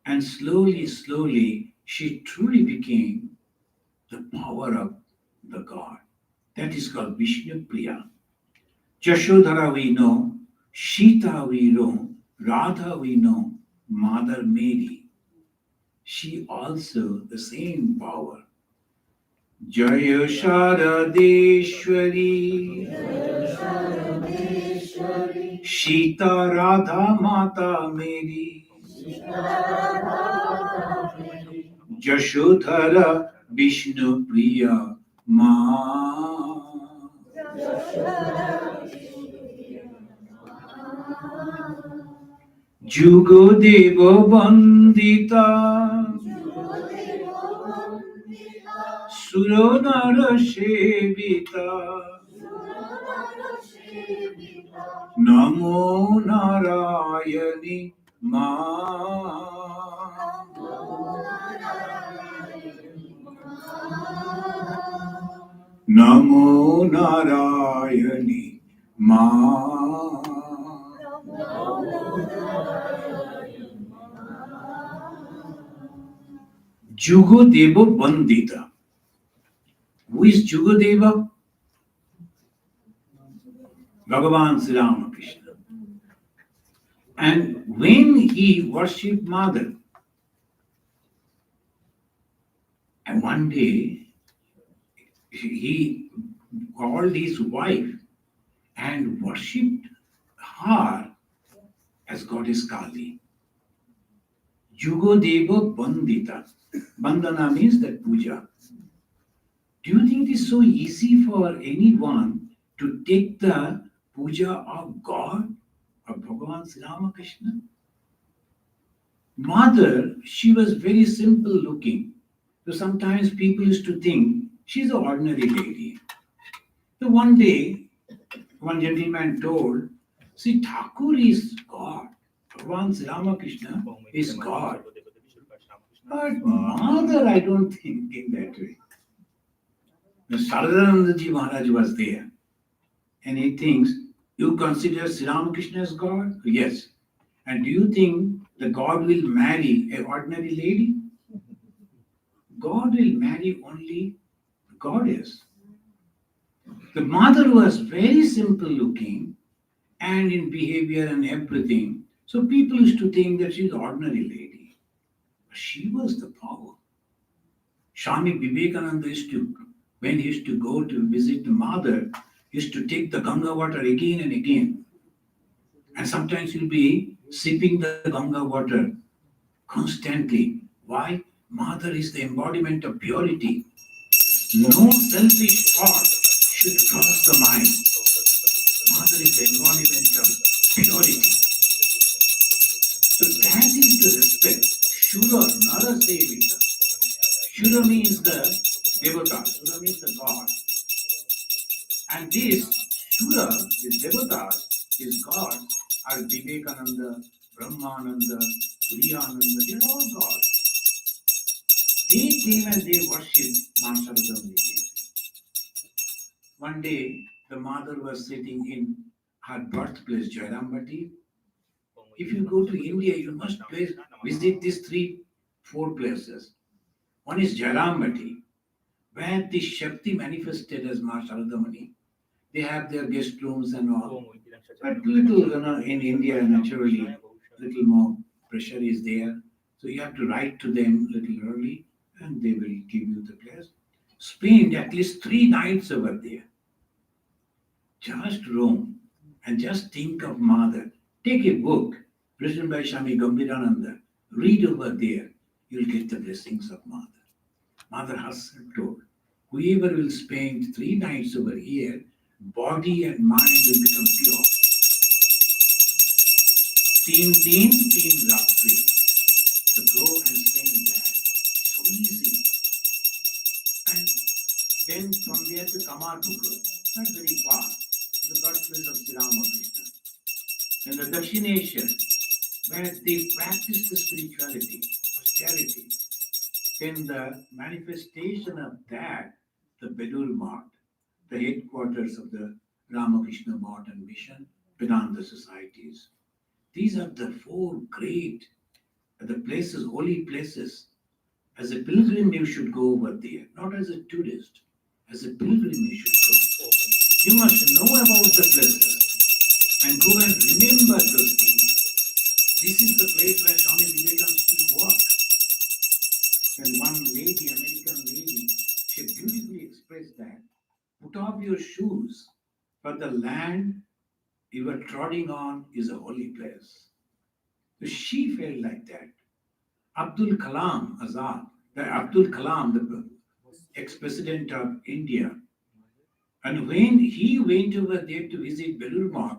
And slowly, slowly, she truly became the power of the God. That is called Vishnu Priya. Jashodhara we know, Shita we know, Radha we know, Mother Mary. She also the same power. Jaya Sharadeshwari, Shita Radha Mata Meri, Jashodhara Vishnu Priya Ma. Jugo Deva Vandita Suronara Shevita Namo Narayani Ma. Namo Narayani Ma. Jugodeva Vandita. Who is Jugodeva? Bhagavan Sri Ramakrishna. And when he worshipped Mother, and one day he called his wife and worshipped her as Goddess Kali. Jugodeva Bandita. Bandana means that puja. Do you think it is so easy for anyone to take the puja of God, of Bhagavan Sri Ramakrishna? Mother, she was very simple looking. So sometimes people used to think she's an ordinary lady. So one day, one gentleman told, see, Thakur is God. Bhagavan Sri Ramakrishna is God. But Mother, I don't think in that way. Saradanandaji Maharaj was there. And he thinks, you consider Sri Ramakrishna as God? Yes. And do you think the God will marry an ordinary lady? God will marry only the goddess. The mother was very simple looking and in behavior and everything. So people used to think that she's an ordinary lady. But she was the power. Swami Vivekananda used to, when he used to go to visit the mother, used to take the Ganga water again and again. And sometimes he'll be sipping the Ganga water constantly. Why? Mother is the embodiment of purity. No selfish thought should cross the mind. Mother is the embodiment of purity. So that is the respect. Shura Nara Sevita. Shura means the Devata, Shura means the God. And this Shura, this Devatas, this God, are Vivekananda, Brahmananda, Turiyananda, they are all gods. They came and they worshipped Ma Sharadam Devi. One day, the mother was sitting in her birthplace, Jairambati. If you go to India, you must visit these 4 places. One is Jairambati, where the Shakti manifested as Ma Sharadamani. They have their guest rooms and all. But little, in India, naturally, little more pressure is there. So you have to write to them little early and they will give you the place. Spend at least 3 nights over there. Just roam and just think of Mother. Take a book written by Swami Gambhirananda. Read over there. You'll get the blessings of Mother. Mother herself told, whoever will spend 3 nights over here, body and mind will become pure. Teen Ratri. So go and spend that. So easy. And then from there to Kamarpukur, not very far, the birthplace of Sri Ramakrishna. And the Dakshination, where they practice the spirituality, austerity. Then the manifestation of that, the Belur Math, the headquarters of the Ramakrishna Math and Mission, Vedanta societies. These are the 4 great, the places, holy places. As a pilgrim, you should go over there, not as a tourist. As a pilgrim, you should go. You must know about the places and go and remember those things. This is the place where Swami Vivekananda still walked. And one lady, American lady, she beautifully expressed that. Put off your shoes, for the land you are trotting on is a holy place. So she felt like that. Abdul Kalam Azad, Abdul Kalam, the ex-president of India, and when he went over there to visit Belur Math,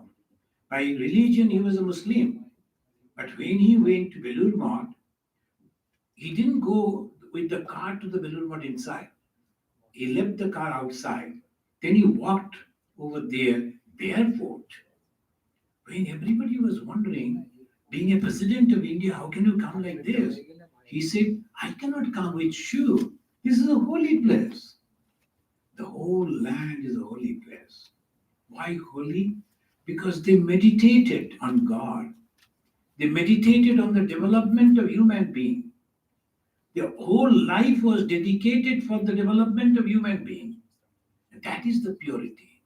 by religion he was a Muslim, but when he went to Belur Math, he didn't go with the car to the Belur Math inside. He left the car outside. Then he walked over there barefoot. When everybody was wondering, being a president of India, how can you come like this? He said, I cannot come with shoe. This is a holy place. The whole land is a holy place. Why holy? Because they meditated on God. They meditated on the development of human being. Their whole life was dedicated for the development of human being. And that is the purity.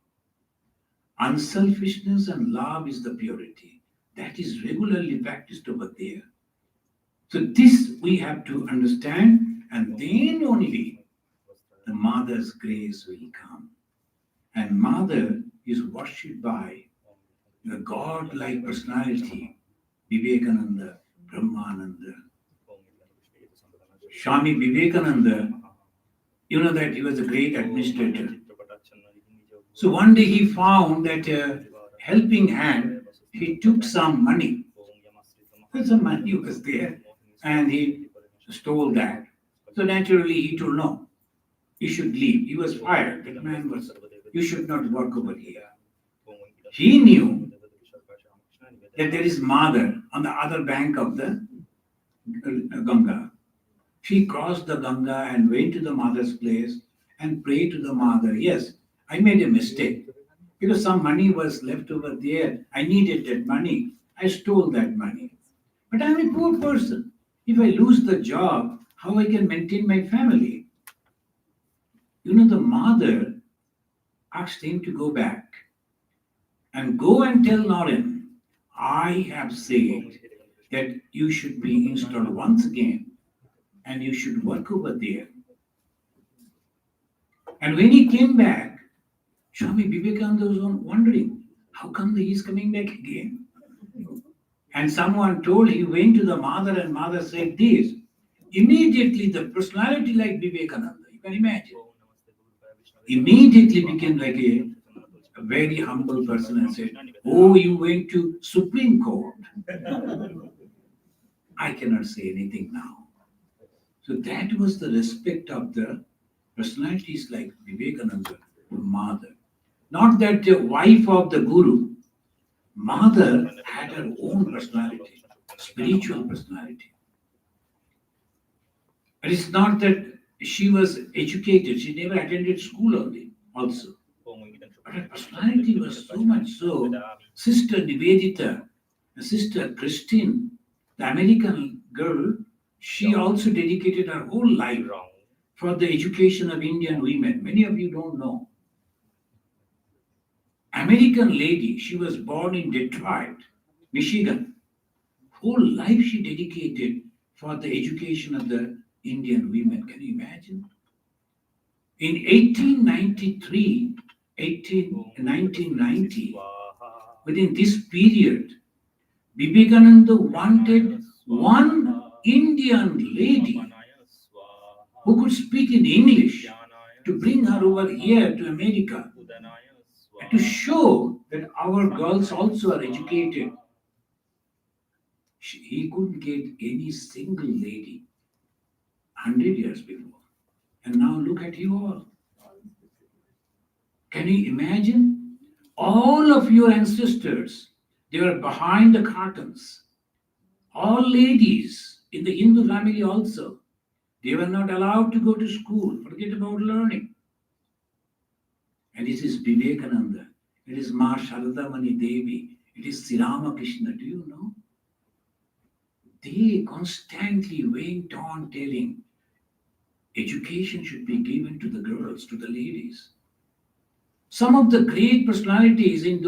Unselfishness and love is the purity. That is regularly practiced over there. So this we have to understand, and then only the Mother's grace will come. And Mother is worshipped by the God-like personality, Vivekananda, Brahmananda. Swami Vivekananda, you know that he was a great administrator. So one day he found that a helping hand, he took some money. Some money was there and he stole that. So naturally he told no, he should leave. He was fired. That man was, you should not work over here. He knew that there is Mother on the other bank of the Ganga. She crossed the Ganga and went to the Mother's place and prayed to the Mother. Yes, I made a mistake because some money was left over there. I needed that money. I stole that money. But I'm a poor person. If I lose the job, how I can maintain my family? You know, the Mother asked him to go back and go and tell Naren, I have said that you should be installed once again and you should work over there. And when he came back, Swami Vivekananda was wondering, how come he is coming back again? And someone told he went to the Mother and Mother said this. Immediately the personality like Vivekananda, you can imagine, immediately became like a very humble person and said, oh, you went to Supreme Court. I cannot say anything now. So that was the respect of the personalities like Vivekananda, the mother. Not that the wife of the guru, mother had her own personality, spiritual personality. It is not that she was educated, she never attended school only, also. But her personality was so much so. Sister Nivedita, Sister Christine, the American girl, she also dedicated her whole life for the education of Indian women. Many of you don't know. American lady, she was born in Detroit, Michigan. Whole life she dedicated for the education of the Indian women. Can you imagine? In 1893, 1990, within this period, Vivekananda wanted one Indian lady who could speak in English to bring her over here to America and to show that our girls also are educated. He couldn't get any single lady 100 years before. And now look at you all. Can you imagine? All of your ancestors, they were behind the curtains. All ladies in the Hindu family also, they were not allowed to go to school. Forget about learning. And this is Vivekananda. It is Ma Sharadamani Devi. It is Sri Ramakrishna. Do you know? They constantly went on telling education should be given to the girls, to the ladies. Some of the great personalities in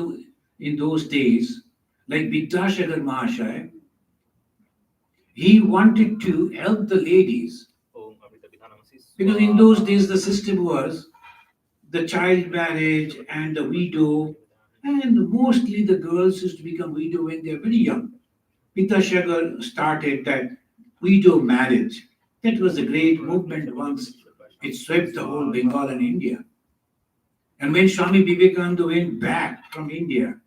those days, like Vidyashagar Mahashaya, he wanted to help the ladies because in those days the system was the child marriage and the widow, and mostly the girls used to become widow when they are very young. Vidyashagar started that widow marriage. That was a great movement once it swept the whole Bengal and India. And when Swami Vivekananda went back from India,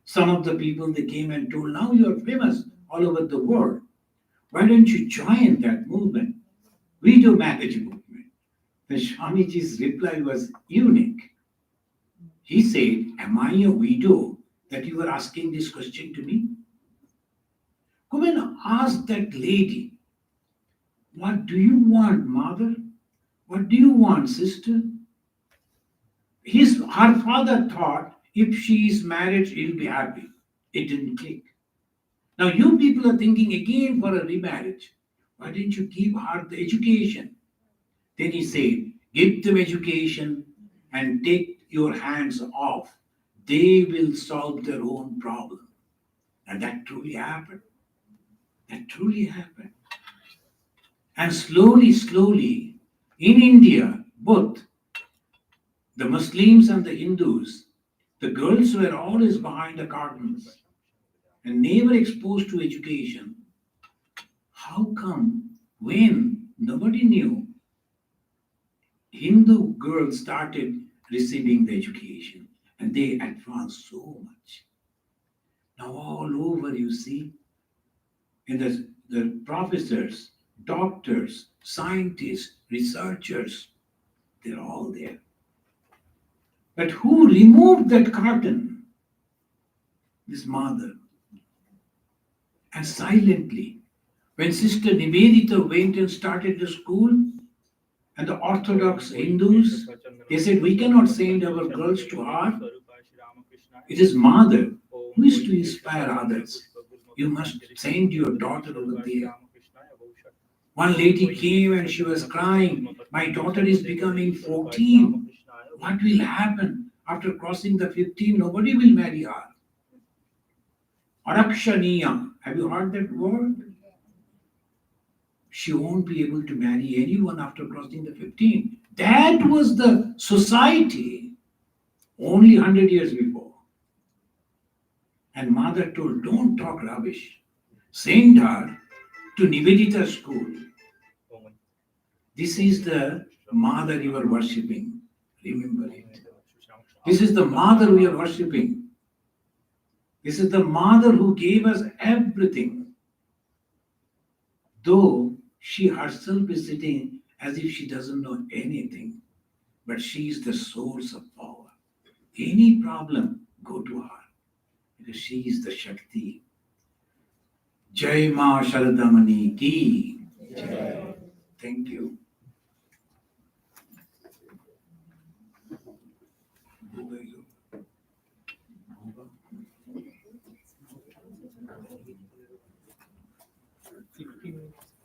some of the people they came and told, now you are famous all over the world. Why don't you join that movement? Widow marriage movement. The Swamiji's reply was unique. He said, am I a widow that you are asking this question to me? Come and ask that lady, what do you want, mother? What do you want, sister? Her father thought if she is married, he'll be happy. It didn't click. Now you people are thinking again for a remarriage. Why didn't you give her the education? Then he said, give them education and take your hands off. They will solve their own problem. And that truly happened. That truly happened. And slowly, slowly, in India, both the Muslims and the Hindus, the girls were always behind the curtains and never exposed to education. How come when nobody knew, Hindu girls started receiving the education and they advanced so much. Now all over you see, and the professors, doctors, scientists, researchers, they're all there. But who removed that curtain? This mother. And silently, when Sister Nivedita went and started the school, and the Orthodox Hindus, they said, we cannot send our girls to her. It is mother who is to inspire others. You must send your daughter over there. One lady came and she was crying, my daughter is becoming 14. What will happen after crossing the 15? Nobody will marry her. Arakshaniya. Have you heard that word? She won't be able to marry anyone after crossing the 15. That was the society only 100 years before. And mother told, don't talk rubbish. Send her to Nivedita school. This is the mother you are worshipping. Remember it. This is the mother we are worshipping. This is the mother who gave us everything. though she herself is sitting as if she doesn't know anything, but she is the source of power. Any problem, go to her, because she is the Shakti. Jai Ma Sharadamani ki. Jai. Thank you.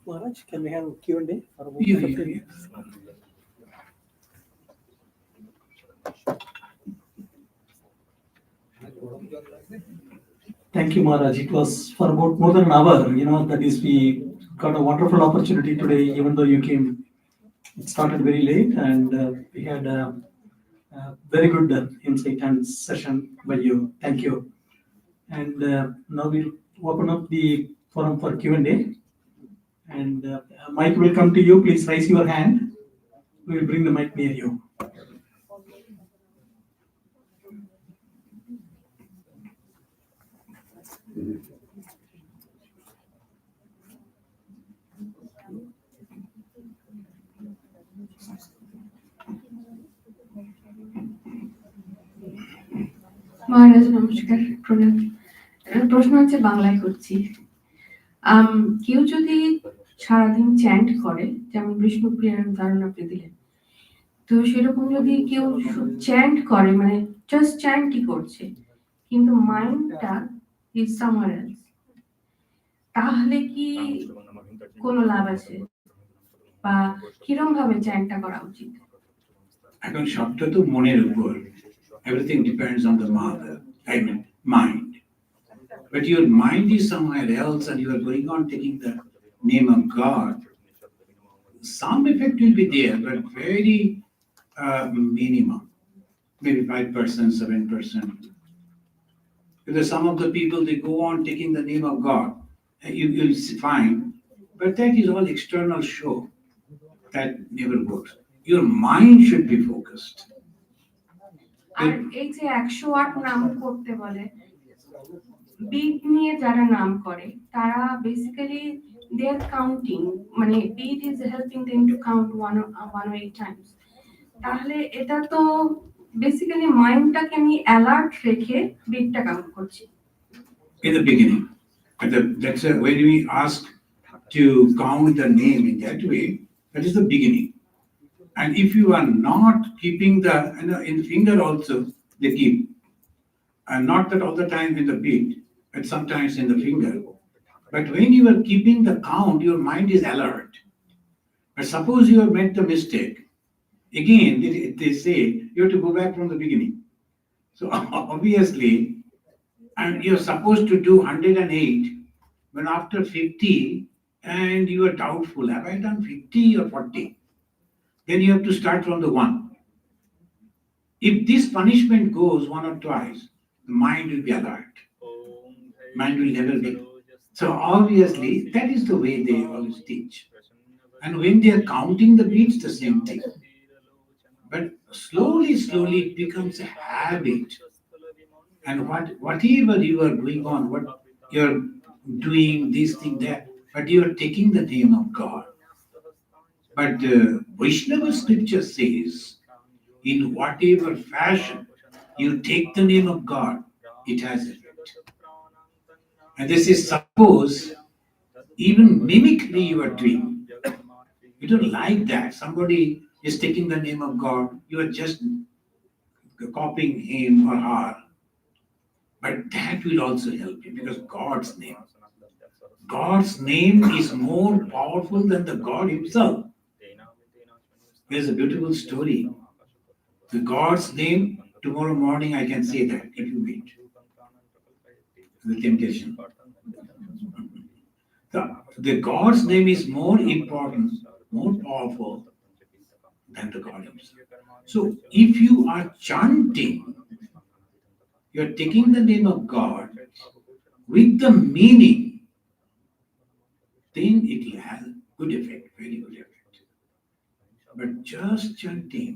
Maharaj, can we have Q&A for about Yeah, 15 yeah, minutes? Thank you, Maharaj. It was for about more than an hour. That is, we got a wonderful opportunity today, even though you came. It started very late, and we had a very good insight and session by you. Thank you. And now we'll open up the forum for Q&A. And Mike will come to you. Please raise your hand. We will bring the mic near you. মহারাজ নমস্কার, প্রণাম। প্রশ্ন হচ্ছে বাংলায় করছি। কেউ যদি সারাদিন chant করে, যেমন বিষ্ণুপ্রিয়ার উদাহরণ আপনি দিলেন, তো সেরকম যদি কেউ চ্যান্ট করে, মানে জাস্ট চ্যান্টই করছে, কিন্তু মাইন্ডটা ইজ সামহার এলস, তাহলে কি কোনো লাভ আছে, বা কিরম ভাবে চ্যান্টটা করা উচিত? এখন সবটা তো মনের উপর. Everything depends on the mother, mind. But your mind is somewhere else and you are going on taking the name of God. Some effect will be there, but very minimum. Maybe 5%, 7%. Because some of the people, they go on taking the name of God. You'll find, but that is all external show. That never works. Your mind should be focused. আর এই যে 108 নাম করতে বলে, bit নিয়ে যারা নাম করে, তারা বেসিক্যালি দে আর কাউন্টিং, মানে beat is helping them to count 108 times. তাহলে এটা তো বেসিক্যালি মাইন্ডটাকে আমি অ্যালার্ট রেখে বিটটা কাউন্ট করছি। In the beginning, that's when we ask to count the name in that way, that is the beginning. And if you are not keeping in the finger also, they keep. And not that all the time in the beat, but sometimes in the finger. But when you are keeping the count, your mind is alert. But suppose you have made the mistake. Again, they say you have to go back from the beginning. So obviously, and you're supposed to do 108, but after 50, and you are doubtful, have I done 50 or 40? Then you have to start from the 1. If this punishment goes 1 or twice, the mind will be alert. Mind will never be. So obviously, that is the way they always teach. And when they are counting the beats, the same thing. But slowly, slowly it becomes a habit. And whatever you are going on, what you're doing, this thing, that, but you are taking the name of God. But the Vaishnava scripture says, in whatever fashion you take the name of God, it has effect. And this is suppose even mimicry you are doing. You don't like that. Somebody is taking the name of God, you are just copying him or her. But that will also help you because God's name is more powerful than the God himself. There's a beautiful story. The God's name, tomorrow morning I can say that if you meet. The temptation. The God's name is more important, more powerful than the God himself. So if you are chanting, you are taking the name of God with the meaning, then it will have good effect, very good effect. But just chanting,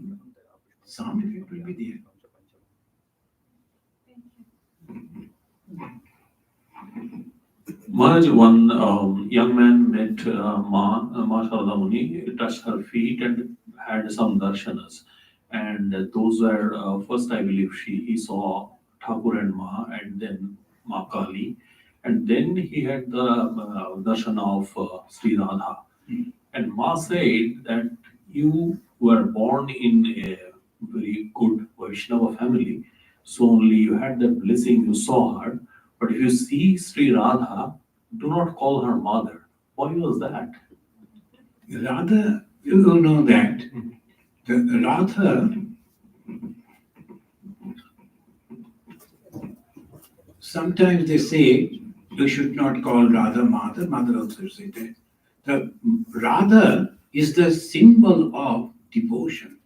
some effect will be there. Maharaj, one young man met Ma Sharada Muni, touched her feet and had some darshanas. And those were, first I believe he saw Thakur and Ma, and then Ma Kali. And then he had the darshana of Sri Radha. And Ma said that you were born in a very good Vaishnava family, so only you had that blessing, you saw her. But if you see Sri Radha, do not call her mother. Why was that? Radha, you know that the Radha, sometimes they say you should not call Radha mother. Mother also say that. The Radha is the symbol of devotion.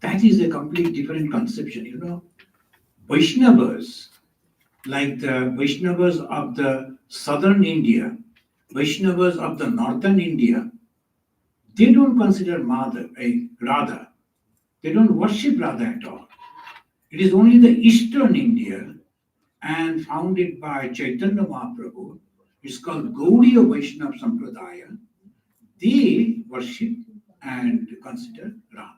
That is a complete different conception. You know, Vaishnavas, like the Vaishnavas of the southern India, Vaishnavas of the northern India, they don't consider Mother a Radha. They don't worship Radha at all. It is only the eastern India and founded by Chaitanya Mahaprabhu. It's called Gaudiya Vaishnava Sampradaya. They worship and consider Radha.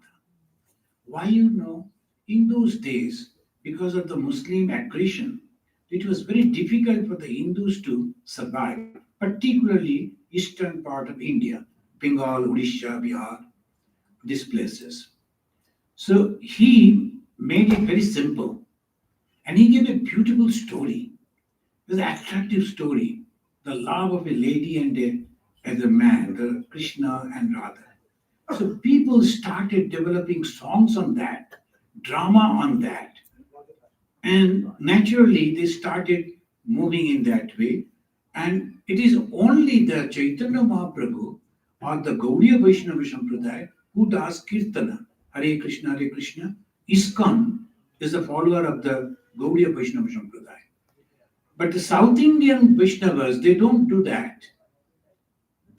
Why you know? In those days, because of the Muslim aggression, it was very difficult for the Hindus to survive, particularly eastern part of India, Bengal, Odisha, Bihar, these places. So he made it very simple, and he gave a beautiful story. It was an attractive story, the love of a lady and a man, the Krishna and Radha. So people started developing songs on that, drama on that, and naturally they started moving in that way. And it is only the Chaitanya Mahaprabhu or the Gaudiya Vaishnava Sampradaya who does Kirtana, Hare Krishna, Hare Krishna. ISKCON is the follower of the Gaudiya Vaishnava Sampradaya. But the South Indian Vaishnavas, they don't do that.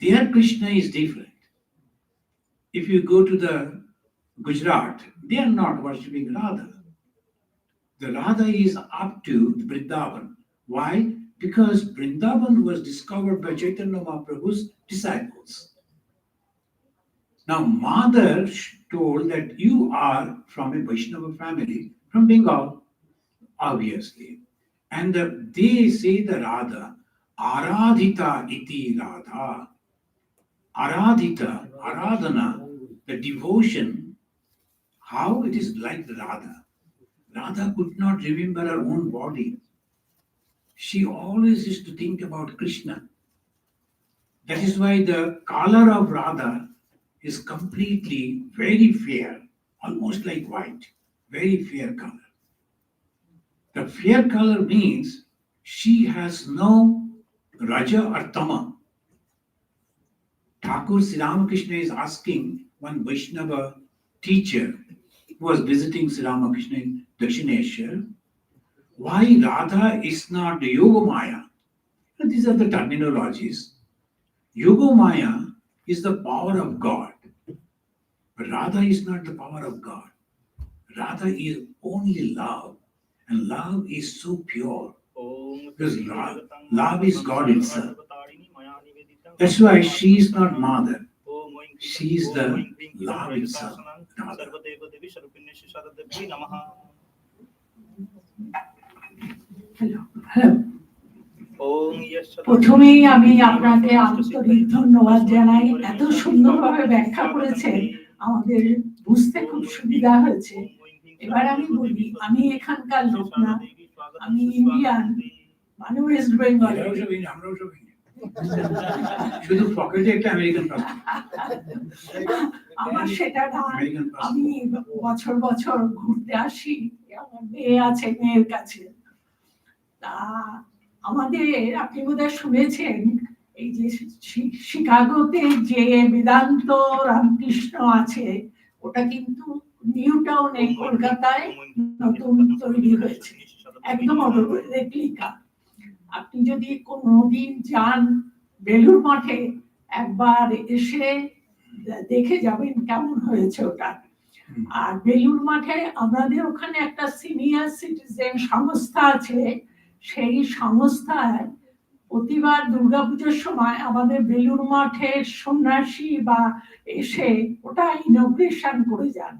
Their Krishna is different. If you go to the Gujarat, they are not worshipping Radha. The Radha is up to Vrindavan. Why? Because Vrindavan was discovered by Chaitanya Mahaprabhu's disciples. Now, Mother told that you are from a Vaishnava family from Bengal, obviously. And they say the Radha, Aradhita iti Radha. Aradhita, Aradhana, the devotion, how it is like Radha. Radha could not remember her own body. She always used to think about Krishna. That is why the color of Radha is completely very fair, almost like white, very fair color. The fair color means she has no Raja or Tama. Thakur Sri Ramakrishna is asking one Vaishnava teacher who was visiting Sri Ramakrishna in Dakshineshwar, why Radha is not Yogamaya? These are the terminologies. Yogamaya is the power of God, but Radha is not the power of God. Radha is only love, and love is so pure because love is God itself. That's why she is not mother. She is the love itself. Radha. Hello, প্রথমেই আমি আপনাকে আন্তরিক ধন্যবাদ জানাই। এত সুন্দরভাবে ব্যাখ্যা করেছেন, আমাদের বুঝতে খুব সুবিধা হয়েছে। এবার আমি বলি, আমি এখানকার লোক না, আমি ইন্ডিয়ান, মানে ওয়েস্ট বেঙ্গল। শুধু পকেটে একটা আমেরিকান পাসপোর্ট। আমার সেটা না, আমি বছর বছর ঘুরতে আসি, আমার মেয়ে আছে, মেয়ের কাছে। তা আমাদের, আপনি বোধহয় শুনেছেন, এই যে শিকাগোতে যে বেদান্ত রামকৃষ্ণ আছে, ওটা কিন্তু নিউ টাউনে কলকাতায় নতুন তৈরি হয়েছে, একদম রেপ্লিকা। আপনি যদি কোনোদিন যান বেলুড় মঠে, একবার এসে দেখে যাবেন কেমন হয়েছে ওটা। আর বেলুড় মাঠে আমাদের ওখানে একটা সিনিয়র সিটিজেন সংস্থা আছে, সেই সংস্থার প্রতিবার দুর্গাপুজোর সময় আমাদের বেলুর মাঠের সন্ন্যাসী বা এসে ওটা ইনগ্রেশন করে যান।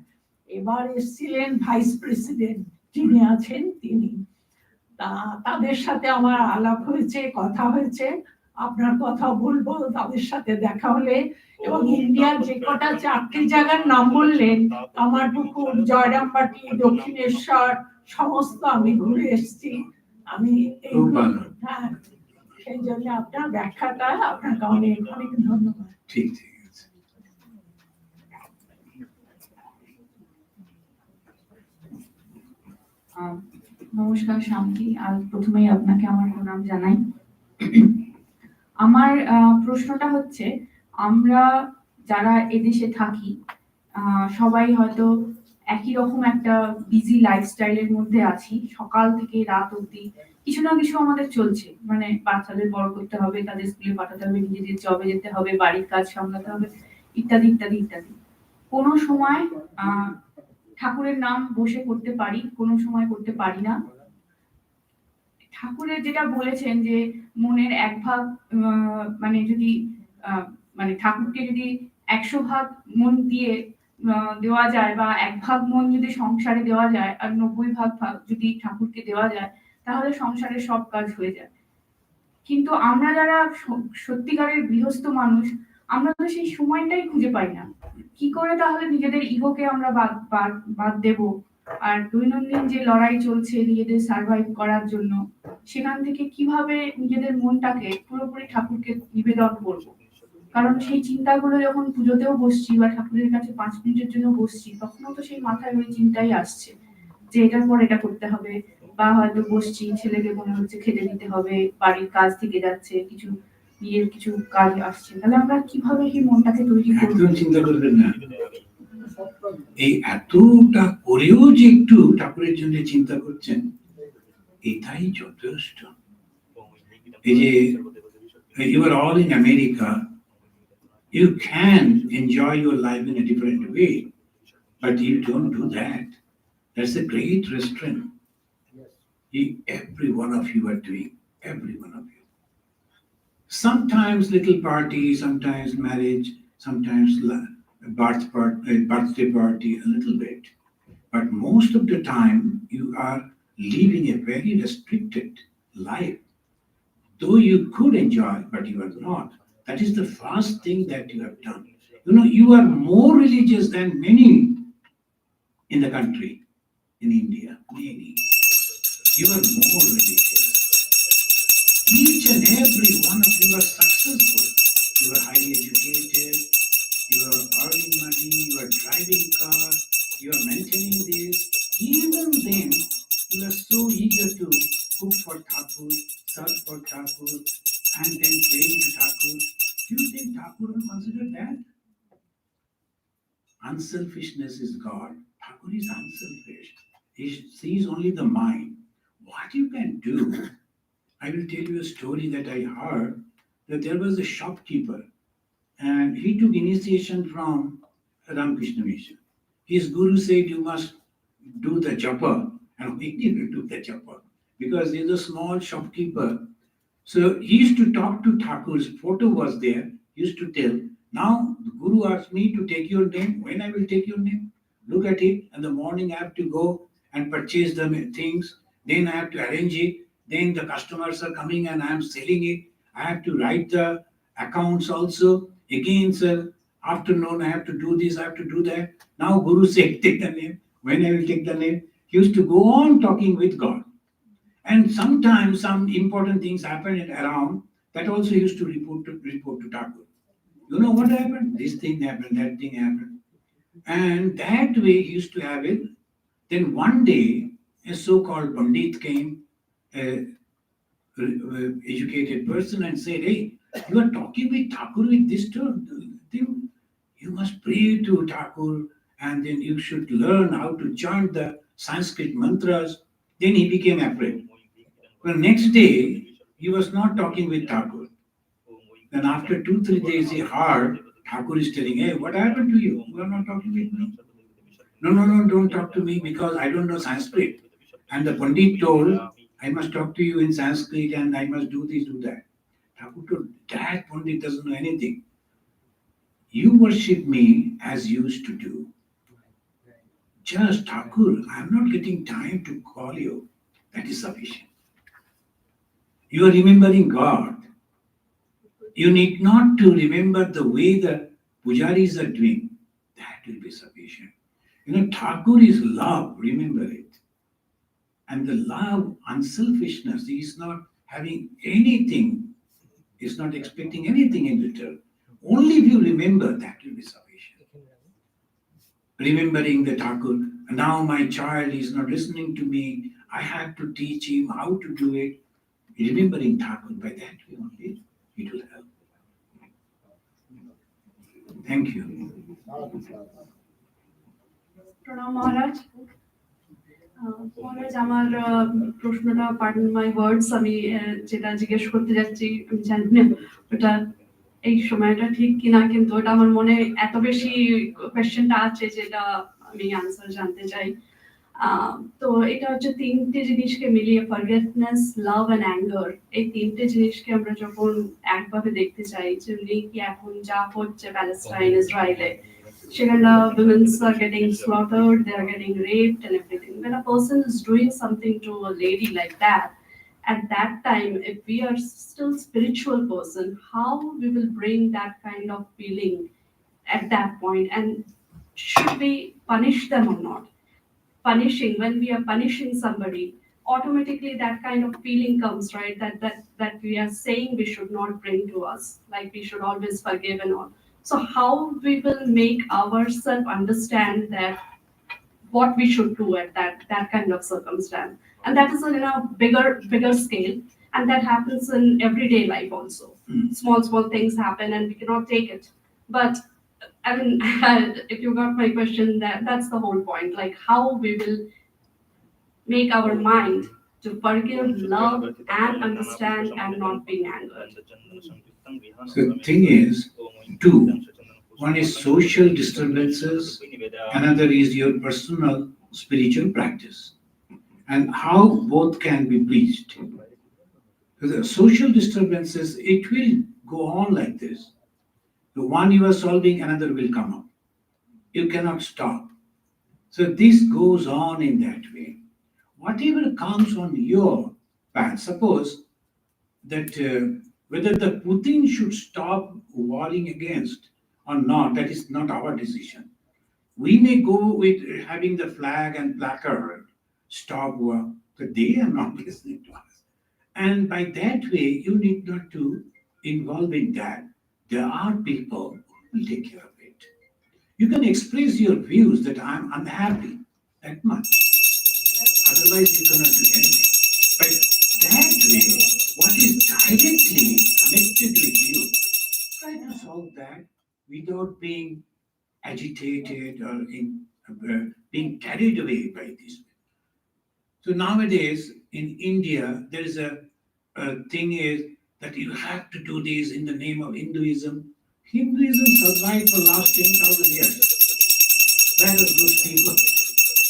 এবার এসেছিলেন ভাইস প্রেসিডেন্ট যিনি আছেন তিনি, তাদের সাথে আমার আলাপ হয়েছে, কথা হয়েছে, আপনার কথা বলবো তাদের সাথে দেখা হলে। এবং ইন্ডিয়ার যে কটা 4টি জায়গার নাম বললেন, কামারপুকুর, জয়রামবাটি, দক্ষিণেশ্বর, সমস্ত আমি ঘুরে এসেছি। আমি হ্যাঁ, সেই জন্য আপনার ব্যাখ্যাটা, আপনাকে অনেক অনেক ধন্যবাদ। ঠিক ঠিক আছে। নমস্কার শান্তি, আর প্রথমেই আপনাকে আমার প্রণাম জানাই। আমার প্রশ্নটা হচ্ছে, আমরা যারা এদেশে থাকি সবাই হয়তো একই রকম একটা বিজি লাইফস্টাইলের মধ্যে আছি। সকাল থেকে রাত অবধি কিছু না কিছু আমাদের চলছে, মানে বাচ্চাদের বড় করতে হবে, তাদের স্কুলে পাঠাতে হবে, নিজেদের জবে যেতে হবে, বাড়ির কাজ সামলাতে হবে, ইত্যাদি ইত্যাদি ইত্যাদি। কোনো সময় ঠাকুরের নাম বসে করতে পারি, কোনো সময় করতে পারি না। ঠাকুরের যেটা বলেছেন যে মনের এক ভাগ মানে যদি মানে ঠাকুরকে যদি 100 ভাগ মন দিয়ে দেওয়া যায়, বা 1 ভাগ মন যদি সংসারে দেওয়া যায়, আর 90 ভাগ যদি ঠাকুরকে দেওয়া যায়, তাহলে সংসারের সব কাজ হয়ে যায়। কিন্তু আমরা যারা সত্যিকারের গৃহস্থ মানুষ, আমরা তো সেই সময়টাই খুঁজে পাই না। কি করে তাহলে নিজেদের ইগোকে আমরা বাদ দেব, আর দৈনন্দিন যে লড়াই চলছে নিজেদের সার্ভাইভ করার জন্য, সেখান থেকে কিভাবে নিজেদের মনটাকে পুরোপুরি ঠাকুরকে নিবেদন করব? কারণ সেই চিন্তাগুলো যখন পুজোতেও বসছি বা ঠাকুরের কাছে 5 মিনিটের জন্য বসছি, তখনও তো সেই মাথায় ওই চিন্তাই আসছে যে এটার পর এটা করতে হবে, বা হয়তো বসছি, ছেলেকে মনে হচ্ছে খেতে দিতে হবে, বাড়ির কাজ থেকে যাচ্ছে, কিছু নিজের কিছু কাজ আসছে। তাহলে আমরা কিভাবে সেই মনটাকে তৈরি করব? একদম চিন্তা করবেন না, এই এতটা করেও যে একটু ঠাকুরের জন্য চিন্তা করছেন, এটাই যথেষ্ট। এই যে you are all in America, you can enjoy your life in a different way, but you don't do that. That's a great restraint. Every one of you are doing, every one of you. Sometimes little party, sometimes marriage, sometimes birthday party, a little bit. But most of the time, you are living a very restricted life. Though you could enjoy, but you are not. That is the first thing that you have done. You know, you are more religious than many in the country, in India, many. You are more religious. Each and every one of you are successful. You are highly educated, you are earning money, you are driving car, you are maintaining this. Even then, you are so eager to cook for Thakur, search for Thakur, and then praying to Thakur. Do you think Thakur will consider that? Unselfishness is God. Thakur is unselfish. He sees only the mind. What you can do, I will tell you a story that I heard, that there was a shopkeeper and he took initiation from Ramakrishna Mission. His guru said, you must do the japa, and he didn't do the japa because he's a small shopkeeper. So he used to talk to Thakur's photo was there. He used to tell, now the guru asked me to take your name. When I will take your name? Look at it. In the morning I have to go and purchase the things. Then I have to arrange it. Then the customers are coming and I am selling it. I have to write the accounts also. Again, sir, afternoon I have to do this, I have to do that. Now Guru said, take the name. When I will take the name? He used to go on talking with God. And sometimes some important things happen around, that also used to report to Thakur. You know what happened? This thing happened, that thing happened. And that way he used to have it. Then one day, a so-called Pandit came, educated person, and said, hey, you are talking with Thakur with this thing. You must pray to Thakur, and then you should learn how to chant the Sanskrit mantras. Then he became afraid. Well, next day, he was not talking with Thakur. Then after 2-3 days, he heard Thakur is telling, hey, what happened to you? You are not talking with me. No, don't talk to me because I don't know Sanskrit. And the Pandit told, I must talk to you in Sanskrit and I must do this, do that. Thakur told, that Pandit doesn't know anything. You worship me as you used to do. Just Thakur, I'm not getting time to call you. That is sufficient. You are remembering God. You need not to remember the way the pujaris are doing. That will be sufficient. Thakur is love, remember it. And the love, unselfishness, he is not having anything, is not expecting anything in return. Only if you remember, that will be sufficient. Remembering the Thakur, now my child is not listening to me, I have to teach him how to do it. Remembering Thakur, by that way only, it will help. Thank you. প্রণাম মহারাজ। মহারাজ, আমার প্রশ্নটা, pardon মাই ওয়ার্ডস, আমি যেটা জিজ্ঞেস করতে যাচ্ছি আমি জানি না ওটা এই সময়টা ঠিক কিনা, কিন্তু ওটা আমার মনে এত বেশি কোয়েশ্চেনটা আছে যেটা আমি আনসার জানতে চাই। তো এটা হচ্ছে তিনটে জিনিসকে মিলিয়ে, ফরগেটনেস, লাভ এন্ড অ্যাঙ্গার, এই তিনটে জিনিসকে আমরা যখন একভাবে দেখতে চাই, যেমনি কি এখন যা হচ্ছে প্যালেস্টাইন, ইসরায়েলে, সেখানে women are getting slaughtered, they are getting raped and everything. When a person is doing something to a lady like that, at that time, if we are still spiritual person, how we will bring that kind of feeling at that point, and should we punish them or not? Punishing, when we are punishing somebody, automatically that kind of feeling comes, right? That we are saying we should not bring to us, like we should always forgive and all. So how we will make ourselves understand that what we should do at that kind of circumstance, and that is in a bigger scale, and that happens in everyday life also. Small things happen and we cannot take it, but I mean, if you got my question, that's the whole point, like how we will make our mind to forgive, love and understand and not being angered. So the thing is, two. One is social disturbances, another is your personal spiritual practice, and how both can be breached. So the social disturbances, it will go on like this. The one you are solving, another will come up. You cannot stop. So this goes on in that way. Whatever comes on your path, suppose that whether the Putin should stop warring against or not, that is not our decision. We may go with having the flag and placard, stop war, but they are not listening to us. And by that way, you need not to involve in that. There are people who will take care of it. You can express your views that I'm unhappy, that much. Otherwise, you cannot do anything. But that way, what is directly connected with you, try to solve that without being agitated or being carried away by this. So nowadays in India, there is a thing is that you have to do this in the name of Hinduism. Hinduism survived for the last 10,000 years. Where are those people?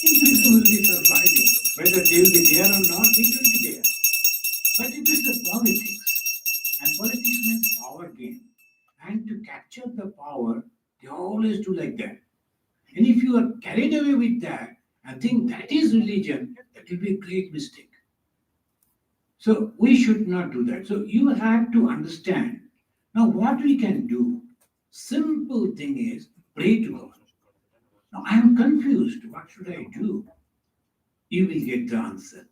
Hinduism will be surviving. Whether they will be there or not, it will be there. But it is the politics. And politics means power game. And to capture the power, they always do like that. And if you are carried away with that and think that is religion, that will be a great mistake. So we should not do that. So you have to understand. Now what we can do, simple thing is pray to God. Now I am confused. What should I do? You will get the answer.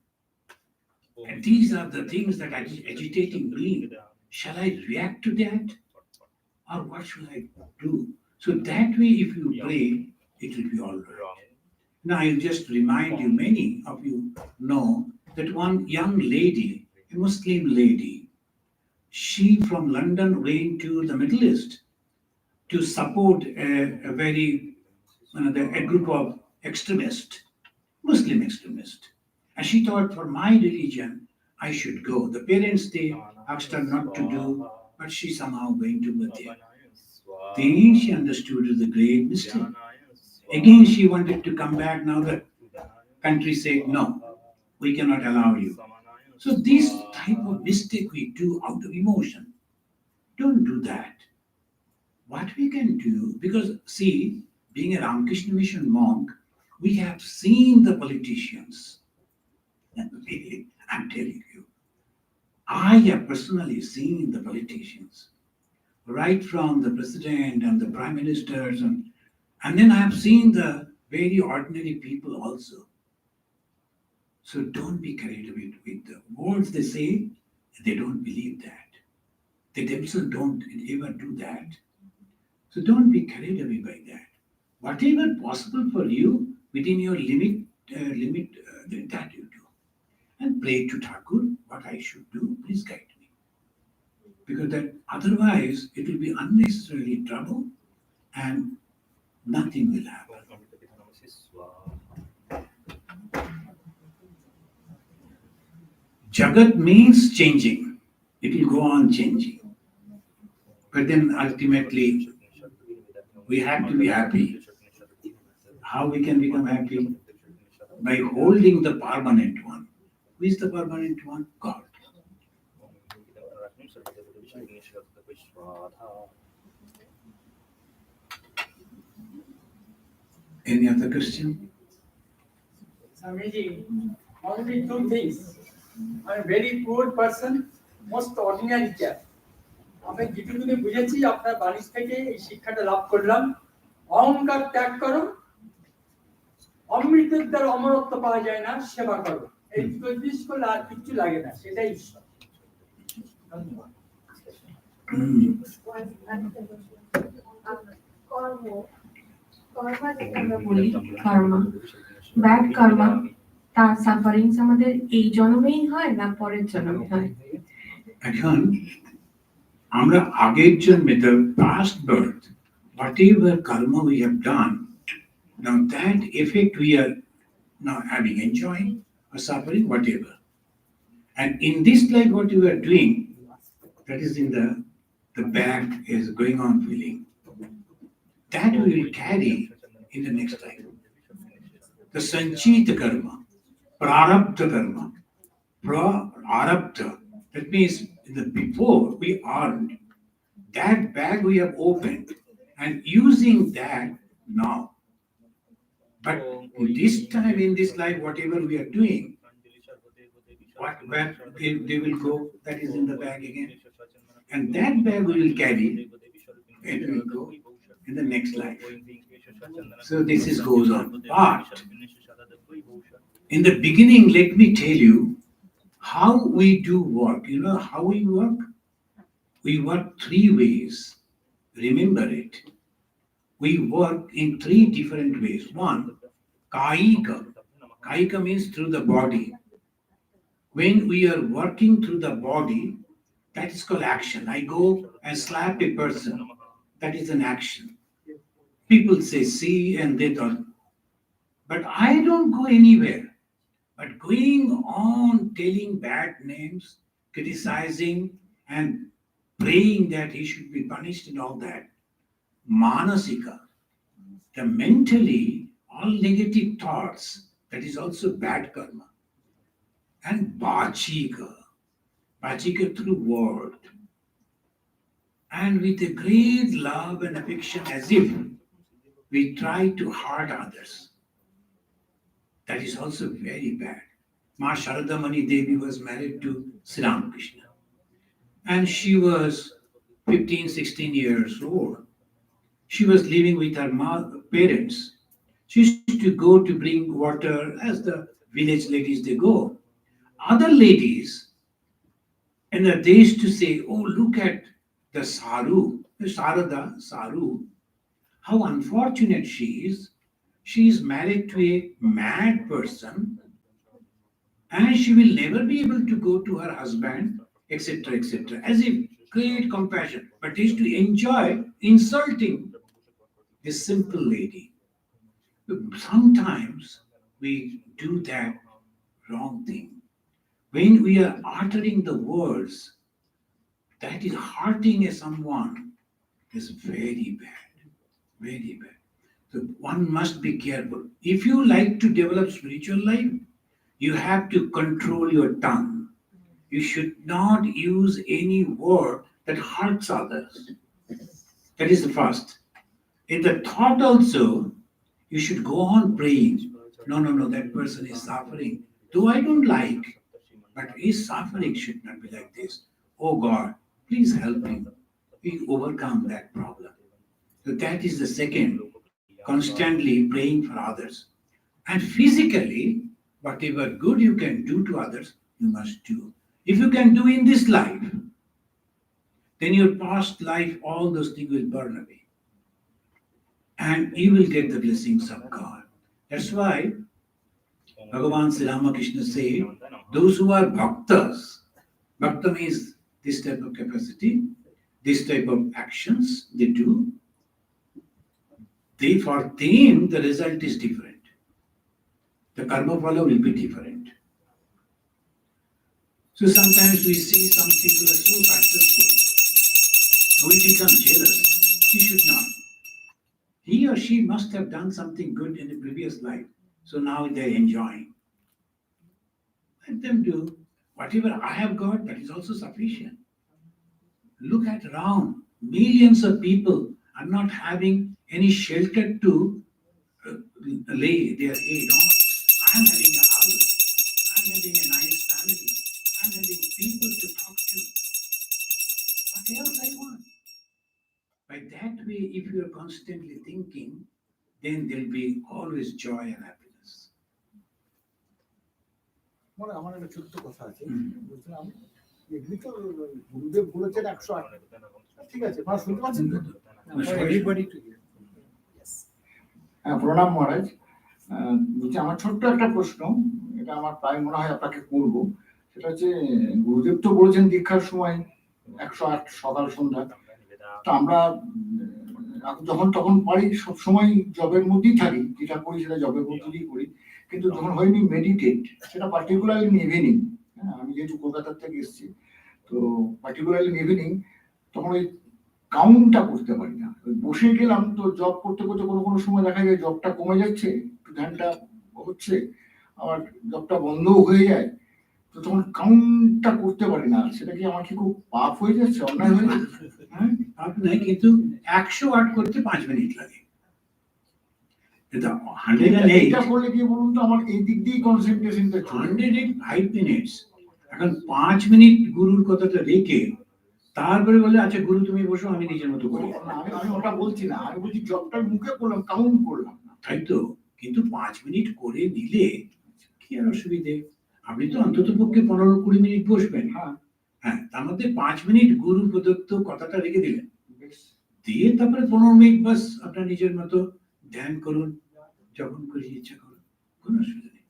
And these are the things that are agitating me. Shall I react to that? Or what should I do? So that way, if you pray, it will be all right. Now, I'll just remind you, many of you know that one young lady, a Muslim lady, she from London went to the Middle East to support a group of extremists, Muslim extremists. And she thought, for my religion, I should go. The parents, they asked her not to do, but she somehow went to there. Then she understood it was a great mistake. Again, she wanted to come back. Now the country said, no, we cannot allow you. So this type of mistake we do out of emotion. Don't do that. What we can do, because see, being a Ramakrishna Mission monk, we have seen the politicians. Really, I'm telling you, I have personally seen the politicians, right from the president and the prime ministers, and then I have seen the very ordinary people also. So don't be carried away with the words they say, they don't believe that. They themselves don't ever do that. So don't be carried away by that. Whatever possible for you within your limit, that you do. And pray to Thakur, what I should do, please guide me. Because that otherwise it will be unnecessarily trouble and nothing will happen. Jagat means changing. It will go on changing. But then ultimately, we have to be happy. How we can become happy? By holding the permanent one. Who is the permanent one? God. Any other question? Swamiji, only two things. I'm a very poor person, most ordinary chap. আমি যেটুকুনি বুঝেছি আপনার বাণী থেকে এই শিক্ষাটা লাভ করলাম, অহংকার ত্যাগ করো, অমৃতের দ্বারা অমরত্ব পাওয়া যায় না, সেবা করো। এই দুটো জিনিস করলে আর কিছু লাগে না, সেটাই ঈশ্বর। ধন্যবাদ। কর্মা যেটা আমরা বলি কর্মা, ব্যাড কর্মা, তার সাফারিংস আমাদের এই জন্মেই হয় না পরের জন্মে হয়? এখন আমরা আগের জন্মে, the past birth, whatever karma we have done, now that effect we are now having, enjoying or suffering, whatever. And in this life, what you are doing, that is in the bag is going on feeling. That we will carry in the next life. The sanchita karma, prarabdha karma, prarabdha, that means before we earned, that bag we have opened and using that now. But this time in this life, whatever we are doing, where they will go, that is in the bag again. And that bag we will carry and we will go in the next life. So this goes on. But in the beginning, let me tell you how we do work. You know how we work? We work three ways. Remember it. We work in three different ways. One, kaika. Kaika means through the body. When we are working through the body, that is called action. I go and slap a person. That is an action. People say, see, and they don't. But I don't go anywhere. But going on telling bad names, criticizing, and praying that he should be punished and all that. Manasika, the mentally, all negative thoughts, that is also bad karma. And bachika through word. And with a great love and affection, as if we try to hurt others. That is also very bad. Ma Sharada Mani Devi was married to Sri Ramakrishna. And she was 15, 16 years old. She was living with her parents. She used to go to bring water as the village ladies they go. Other ladies, and they used to say, oh, look at the Saru, the Sarada, Saru, how unfortunate she is. She is married to a mad person and she will never be able to go to her husband, etc., etc. As if great compassion, but is to enjoy insulting this simple lady. Sometimes we do that wrong thing. When we are uttering the words that is hurting someone, is very bad, very bad. So one must be careful. If you like to develop spiritual life, you have to control your tongue. You should not use any word that hurts others. That is the first. In the thought also, you should go on praying. No, that person is suffering. Though I don't like, but his suffering should not be like this. Oh God, please help him. We overcome that problem. So that is the second, constantly praying for others. And physically, whatever good you can do to others, you must do. If you can do in this life, then your past life, all those things will burn away. And you will get the blessings of God. That's why Bhagavan Sri Ramakrishna said, those who are bhaktas, bhakta means this type of capacity, this type of actions they do, for them the result is different. The karma phala will be different. So sometimes we see some people are so successful, we become jealous. We should not. He or she must have done something good in the previous life, so now they're enjoying. Let them do. Whatever I have got, that is also sufficient. Look at around. Millions of people are not having any shelter to lay their head on. I'm having a house. I'm having a nice family. I'm having people to talk to. What else I want? By that way, if you are constantly thinking, then there'll be always joy and happiness. মানে আমার একটা ছোট্ট কথা আছে হুম। বলছিলাম এমনি তো গুরুদেব বলেছেন 108 ঠিক আছে আপনারা শুনতে পাচ্ছেন তো Everybody to hear. Yes. প্রণাম মহারাজ বলছি আমার ছোট্ট একটা প্রশ্ন এটা আমার প্রায় মনে হয় আপনাকে করব সেটা হচ্ছে গুরুদেব তো বলেছেন দীক্ষার সময় 108 সকাল সন্ধ্যা তো আমরা যখন তখন পারি সবসময় জবের মধ্যেই থাকি যেটা করি সেটা জবের মধ্যেই করি কিন্তু যখন হয়নি মেডিটেট সেটা পার্টিকুলারলি ইভিনিং আমি যেহেতু কলকাতা থেকে এসেছি তো পার্টিকুলারলি ইভিনিং তখন ওই কাউন্টটা করতে পারি না বসে গেলাম তো জব করতে করতে কোনো সময় দেখা যায় জবটা কমে যাচ্ছে একটু ধ্যানটা হচ্ছে আবার জবটা বন্ধও হয়ে যায় তো তখন কাউন্টটা করতে পারি না সেটা কি আমার কি খুব পাপ হয়ে যাচ্ছে অন্যায় হয়ে যাচ্ছে হ্যাঁ পাপ নয় কিন্তু 108 করতে 5 মিনিট লাগে। এটা 108 এটা করলে কি বলুন তো আমার এই দিক দিয়ে কনসেন্ট্রেশনটা 105 মিনিটস। এখন 5 মিনিট গুরুর কথাটা রেখে তারপরে বলে আচ্ছা গুরু তুমি বসো আমি নিজের মতো করি। আমি ওটা বলছি না আমি বলছি জবটার মুখে করলাম কাউন্ট করলাম না তাই তো কিন্তু 5 মিনিট করে নিলে কি আর অসুবিধে আপনি তো অন্তত পক্ষে 15-20 মিনিট বসবেন। হ্যাঁ তার মধ্যে 5 মিনিট গুরু প্রদত্ত কথাটা রেখে দিলেন দিয়ে তারপরে 15 মিনিট বাস আপনার নিজের মতো ধ্যান করুন যখন খুশি ইচ্ছা করুন কোনো অসুবিধা নেই।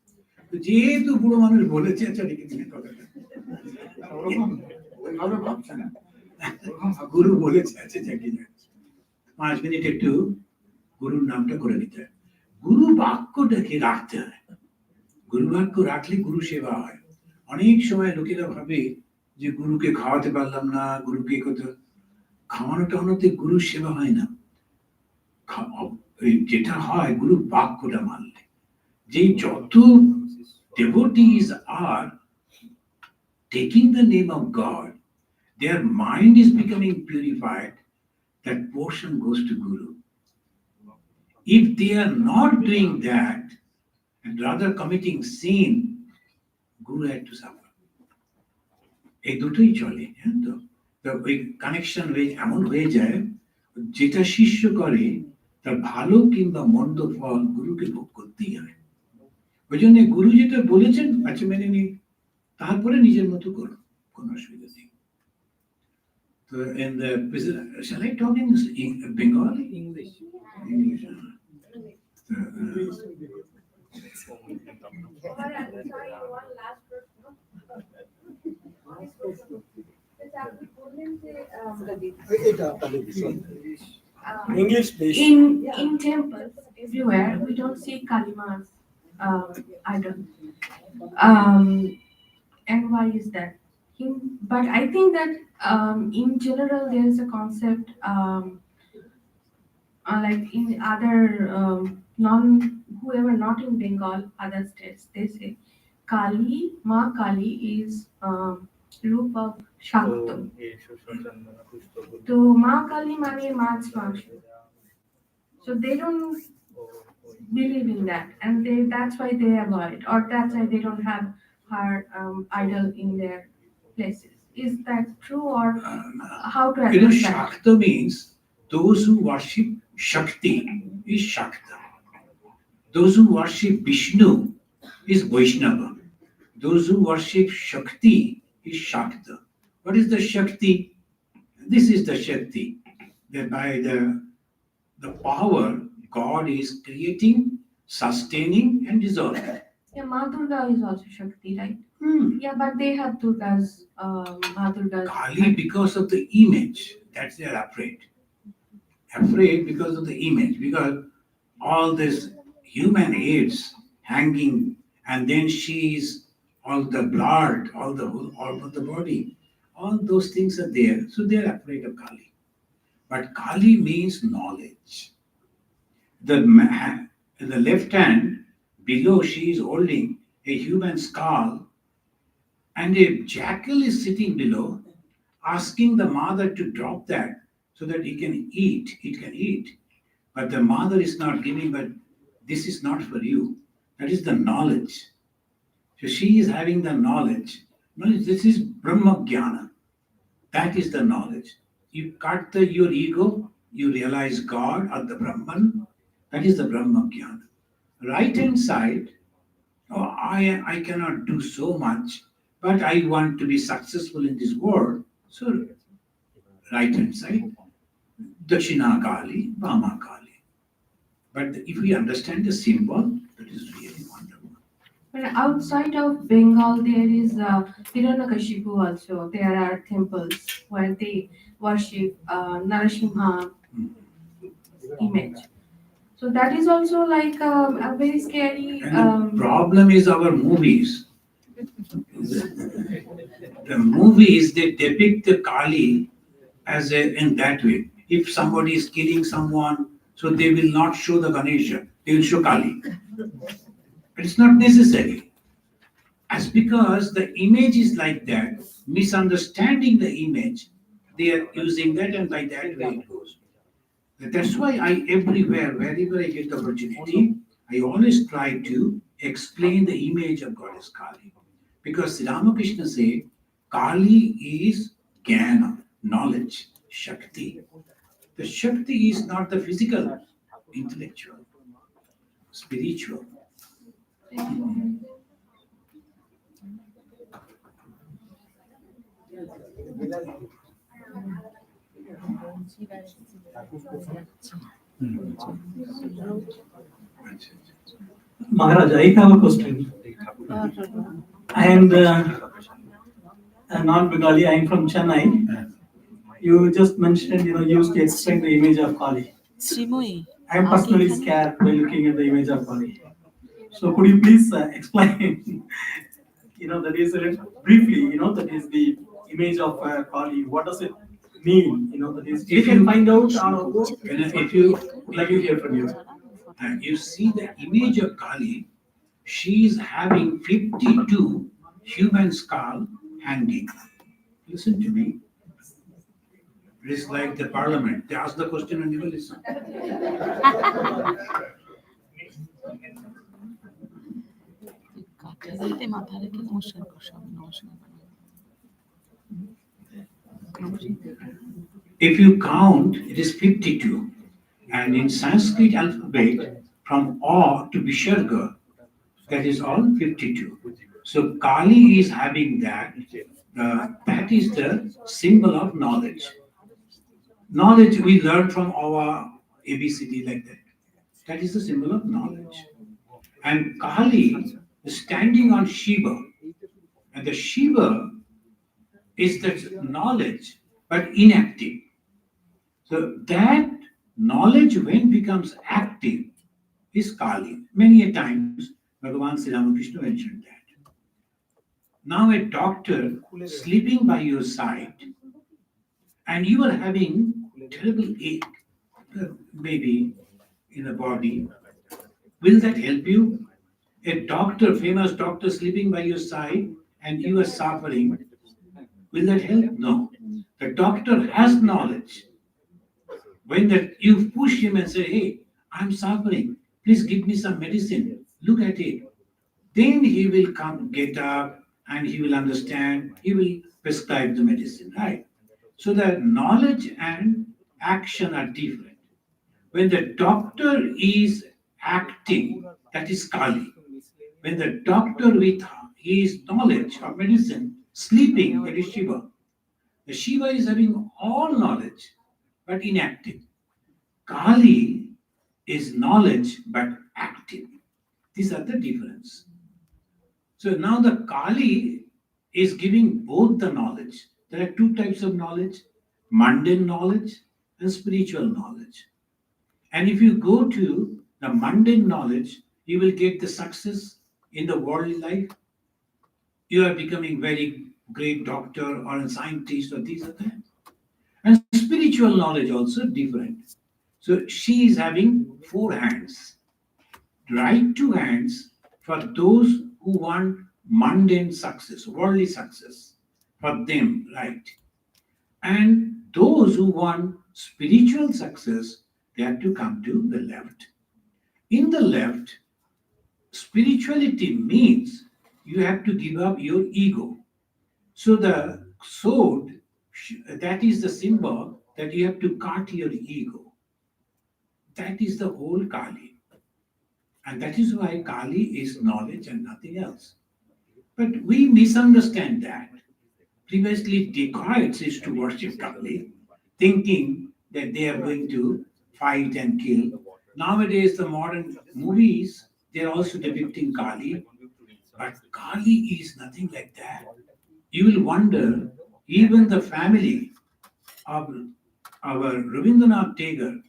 তো যেহেতু বুড়ো মানুষ বলেছে আচ্ছা রেখে দিলেন কথাটা ওরকম ওইভাবে ভাবছি না গুরু বলেছে আচ্ছা যাকে 5 মিনিট একটু গুরুর নামটা করে নিতে হয় গুরু বাক্যটাকে রাখতে হয় গুরু বাক্য রাখলে গুরু সেবা হয়। অনেক সময় লোকেরা ভাবে যে গুরুকে খাওয়াতে পারলাম না গুরুকে কত খাওয়ানো টাওয়ানোতে গুরুর সেবা হয় না যেটা হয় গুরু বাক্যটা মানলে যে যত devotees are taking the name of God their mind is becoming purified that portion goes to Guru. If they are not doing that and rather committing sin, Guru had to suffer. এই দুটোই চলে জানেন তো ওই connection এমন হয়ে যায় যেটা শিষ্য করে তার ভালো কিংবা মন্দ ফল গুরুকে ভোগ করতেই হয়। ওই জন্য গুরু যেটা বলেছেন আচ্ছা মেনে নিই তারপরে নিজের মতো করুন কোনো অসুবিধা নেই। তো in the shall I talk in Bengali? English. English, please. In temples everywhere we don't see Kalima's idol. And why is that? But I think that in general there is a concept like in other whoever not in Bengal, other states, they say Ma Kali is রূপ of শাক্ত। তো মা কালী মানে মাছ মাংস। So they don't believe in that, and that's why they avoid, or that's why they don't have her idol in their places. Is that true, or how to You know, address that? Shakta means those who worship Shakti is Shakta. Those who worship Vishnu is Vaishnava. Those who worship Shakti is Shakta. What is the Shakti? This is the Shakti. That by the power God is creating, sustaining, and dissolving. Yeah, Ma Durga is also Shakti, right? Hmm. Yeah, but they have Durgas, Ma Durgas. Kali because of the image. That's they are afraid. Afraid because of the image. Because all this human heads hanging, and then she's all the blood, all of the body. All those things are there. So they are afraid of Kali. But Kali means knowledge. The left hand below, she is holding a human skull, and a jackal is sitting below, asking the mother to drop that so that he can eat. It can eat. But the mother is not giving, but this is not for you. That is the knowledge. So she is having the knowledge. This is Brahma Jnana. That is the knowledge. You cut your ego, you realize God or the Brahman. That is the Brahma Jnana. Right hand side, oh, I cannot do so much, but I want to be successful in this world. So, right hand side, Dakshina Kali, Vama Kali. But if we understand the symbol, that is really wonderful. But outside of Bengal, there is Hiranyakashipu also. There are temples where they worship Narasimha image. So that is also like a very scary. And the problem is our movies. The movies, they depict the Kali as in that way. If somebody is killing someone, so they will not show the Ganesha, they will show Kali. But it's not necessary. As because the image is like that, misunderstanding the image, they are using that, and by that way it goes. That's why I everywhere, wherever I get the opportunity, I always try to explain the image of Goddess Kali. Because Sri Ramakrishna said, Kali is Jnana, knowledge, Shakti. The Shakti is not the physical, intellectual, spiritual. Maharaj, I have a question. I am a non-Bengali. I am from Chennai. You just mentioned, you used to explain the image of Kali. I am personally scared by looking at the image of Kali. So could you please explain, that is briefly, that is the image of Kali. What does it mean? That is, you can find out. If you Like to hear from you. You see the image of Kali, she is having 52 human skull hanging. Listen to me. It is like the parliament. They ask the question and you will listen. If you count, it is 52. And in Sanskrit alphabet, from A to Visharga, that is all 52. So Kali is having that. That is the symbol of knowledge. Knowledge we learn from our ABCD like that. That is the symbol of knowledge. And Kali is standing on Shiva. And the Shiva is the knowledge, but inactive. So that knowledge, when becomes active, is Kali. Many a times, Bhagavan Sri Ramakrishna mentioned that. Now a doctor sleeping by your side, and you are having terrible ache, maybe in the body, will that help you? A doctor, famous doctor sleeping by your side, and you are suffering, Will that help? No. The doctor has knowledge. When that you push him and say, hey, I'm suffering, please give me some medicine. Look at it. Then he will come, get up, and he will understand, he will prescribe the medicine, right? So the knowledge and action are different. When the doctor is acting, that is Kali. When the doctor with his knowledge of medicine, sleeping, that is Shiva. The Shiva is having all knowledge, but inactive. Kali is knowledge, but active. These are the difference. So now the Kali is giving both the knowledge. There are two types of knowledge, mundane knowledge and spiritual knowledge. And if you go to the mundane knowledge, you will get the success in the worldly life. You are becoming very great doctor or a scientist or these or that. And spiritual knowledge also different. So she is having four hands. Right two hands for those who want mundane success, worldly success, for them, right? And those who want spiritual success, they have to come to the left. In the left, spirituality means you have to give up your ego. So the sword, that is the symbol that you have to cut your ego. That is the whole Kali. And that is why Kali is knowledge and nothing else. But we misunderstand that. Previously, decades used to worship Kali, thinking that they are going to fight and kill. Nowadays, the modern movies, they are also depicting Kali. But Kali is nothing like that. You will wonder, even the family of our Rabindranath Tagore,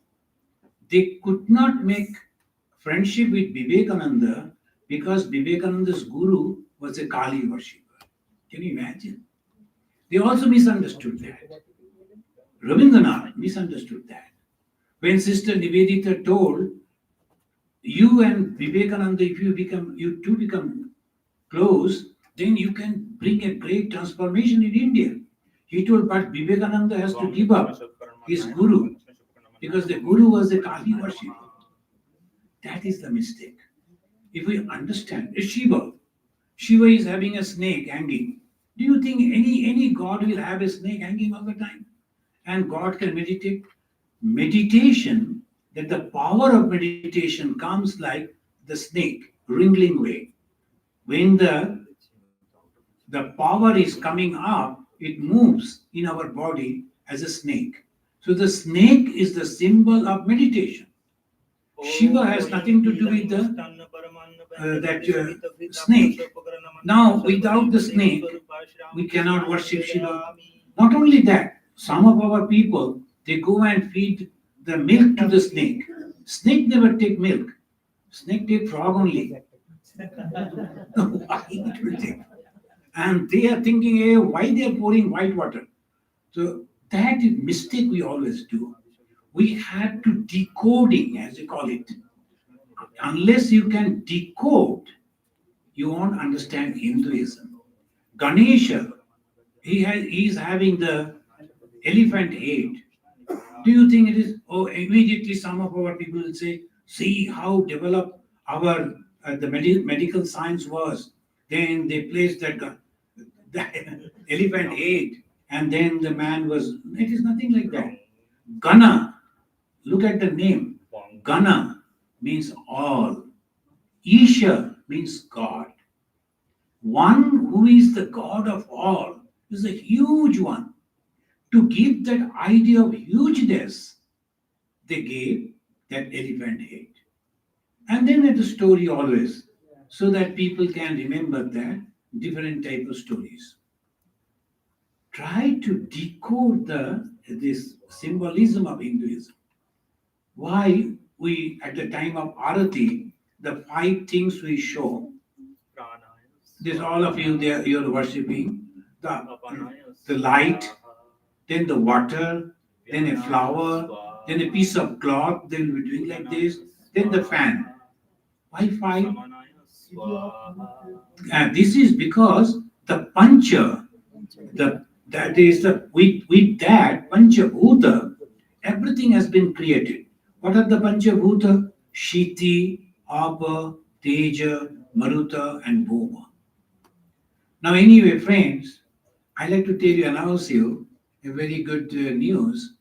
they could not make friendship with Vivekananda because Vivekananda's guru was a Kali worshipper. Can you imagine? They also misunderstood that. Rabindranath misunderstood that. When Sister Nivedita told, you and Vivekananda, if you two become close, then you can bring a great transformation in India. He told, but Vivekananda has to give up his guru because the guru was a Kali worshipper. That is the mistake. If we understand, Shiva is having a snake hanging. Do you think any god will have a snake hanging all the time? And God can meditate? Meditation, that the power of meditation comes like the snake, wriggling way. When the power is coming up, it moves in our body as a snake. So the snake is the symbol of meditation. Shiva has nothing to do with that snake. Now, without the snake, we cannot worship Shiva. Not only that, some of our people, they go and feed the milk to the snake. Snake never take milk. Snake take frog only. Why it will take? And they are thinking, hey, why they are pouring white water? So that is mistake we always do. We have to decoding, as you call it. Unless you can decode, you won't understand Hinduism. Ganesha, he is having the elephant head. Do you think it is? Oh, immediately some of our people will say, see how developed our the medical science was. Then they placed that elephant head, and then the man was. It is nothing like that. Gana, look at the name. Gana means all. Isha means God. One who is the God of all is a huge one. To give that idea of hugeness, they gave that elephant head. And then at the story always, so that people can remember that different type of stories. Try to decode this symbolism of Hinduism. Why we, at the time of Arati, the 5 things we show, this all of you there, you're worshipping, the light, then the water, then a flower, then a piece of cloth, they will be doing like this, then the fan. Why 5? And this is because the pancha, the That is with that Panchabhuta, everything has been created. What are the Panchabhuta? Shiti, Apa, Teja, Maruta, and Bhoma. Now, anyway, friends, I like to announce you a very good news.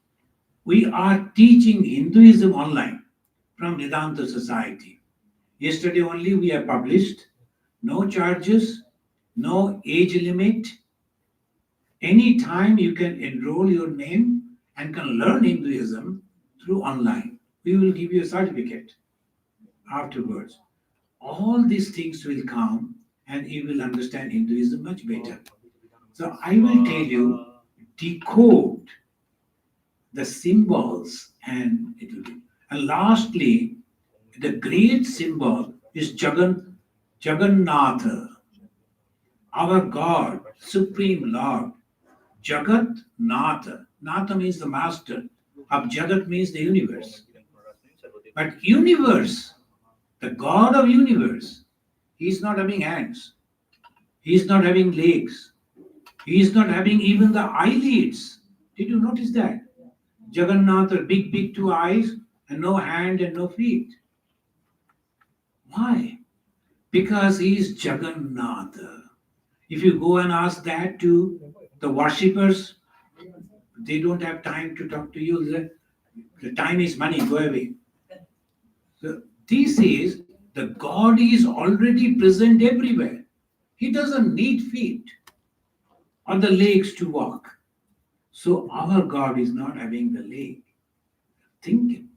We are teaching Hinduism online from Vedanta Society. Yesterday only we have published, no charges, no age limit. Anytime you can enroll your name and can learn Hinduism through online. We will give you a certificate afterwards. All these things will come and you will understand Hinduism much better. So I will tell you, decode the symbols and it will be. And lastly, the great symbol is Jagannatha, our God, Supreme Lord. Jagat Natha. Natha means the master. Of Jagat means the universe. But universe, the God of universe, he is not having hands. He is not having legs. He is not having even the eyelids. Did you notice that? Jagannatha, big two eyes and no hand and no feet. Why? Because he is Jagannatha. If you go and ask that to the worshippers, they don't have time to talk to you. The time is money, go away. So this is, the God is already present everywhere. He doesn't need feet or the legs to walk. So our God is not having the leg. Thinking.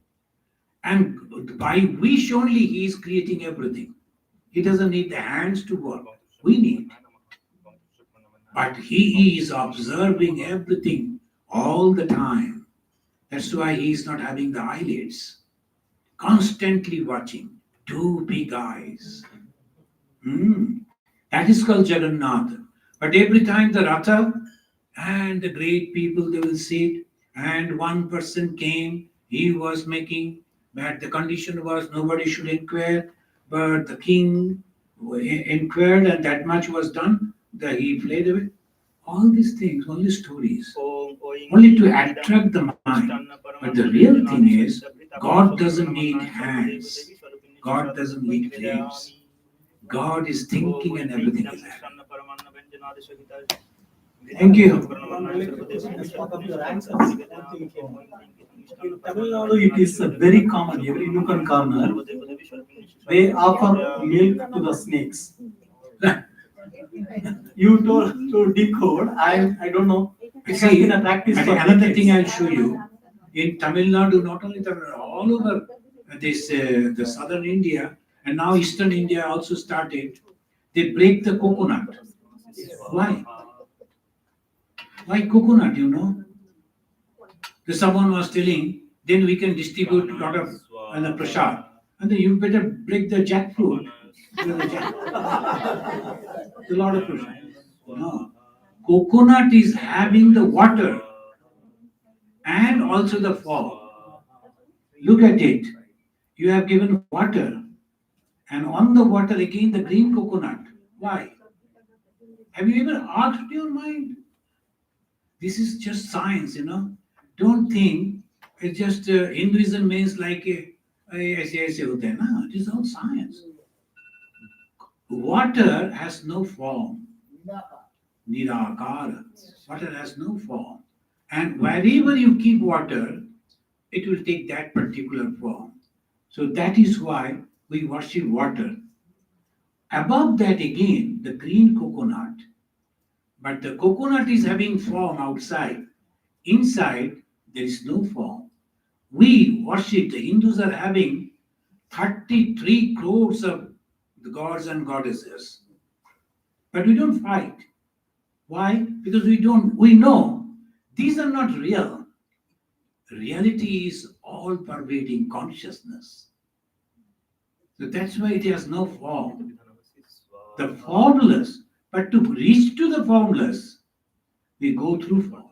And by wish only he is creating everything. He doesn't need the hands to work. We need. But he is observing everything all the time. That's why he is not having the eyelids. Constantly watching. Two big eyes. That is called Jagannath. But every time the Ratha and the great people, they will sit, and one person came, he was making, but the condition was nobody should inquire, but the king inquired and that much was done, he fled away. All these things, only stories, only to attract the mind. But the real thing is, God doesn't need hands. God doesn't need legs. God is thinking and everything is happening. Thank you. As part of your answers, one thing came. In Tamil Nadu, it is very common, every nook and corner, they offer milk to the snakes. You told to decode, I don't know. It has See, been a practice and for another decades. thing I'll show you. In Tamil Nadu, not only Tamil Nadu, all over this the southern India and now eastern India also started. They break the coconut. Why? Why coconut? You know. Someone was telling, then we can distribute a lot of the prasad, and then you better break the jackfruit. A lot of prasad. No. Coconut is having the water and also the fog. Look at it. You have given water, and on the water again the green coconut. Why? Have you ever asked your mind? This is just science, you know. Don't think it's just Hinduism means like ऐसे होते हैं ना. It is all science. Water has no form. Nirakara. Water has no form. And wherever you keep water, it will take that particular form. So that is why we worship water. Above that again, the green coconut. But the coconut is having form outside. Inside, there is no form. We worship, the Hindus are having 33 crores of the gods and goddesses. But we don't fight. Why? Because we know these are not real. Reality is all pervading consciousness. So that's why it has no form. The formless, but to reach to the formless, we go through form.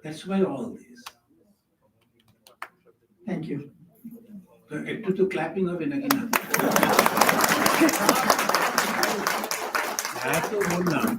That's why all this. Thank you. So একটু তো clapping হবে নাকি না? এত বললাম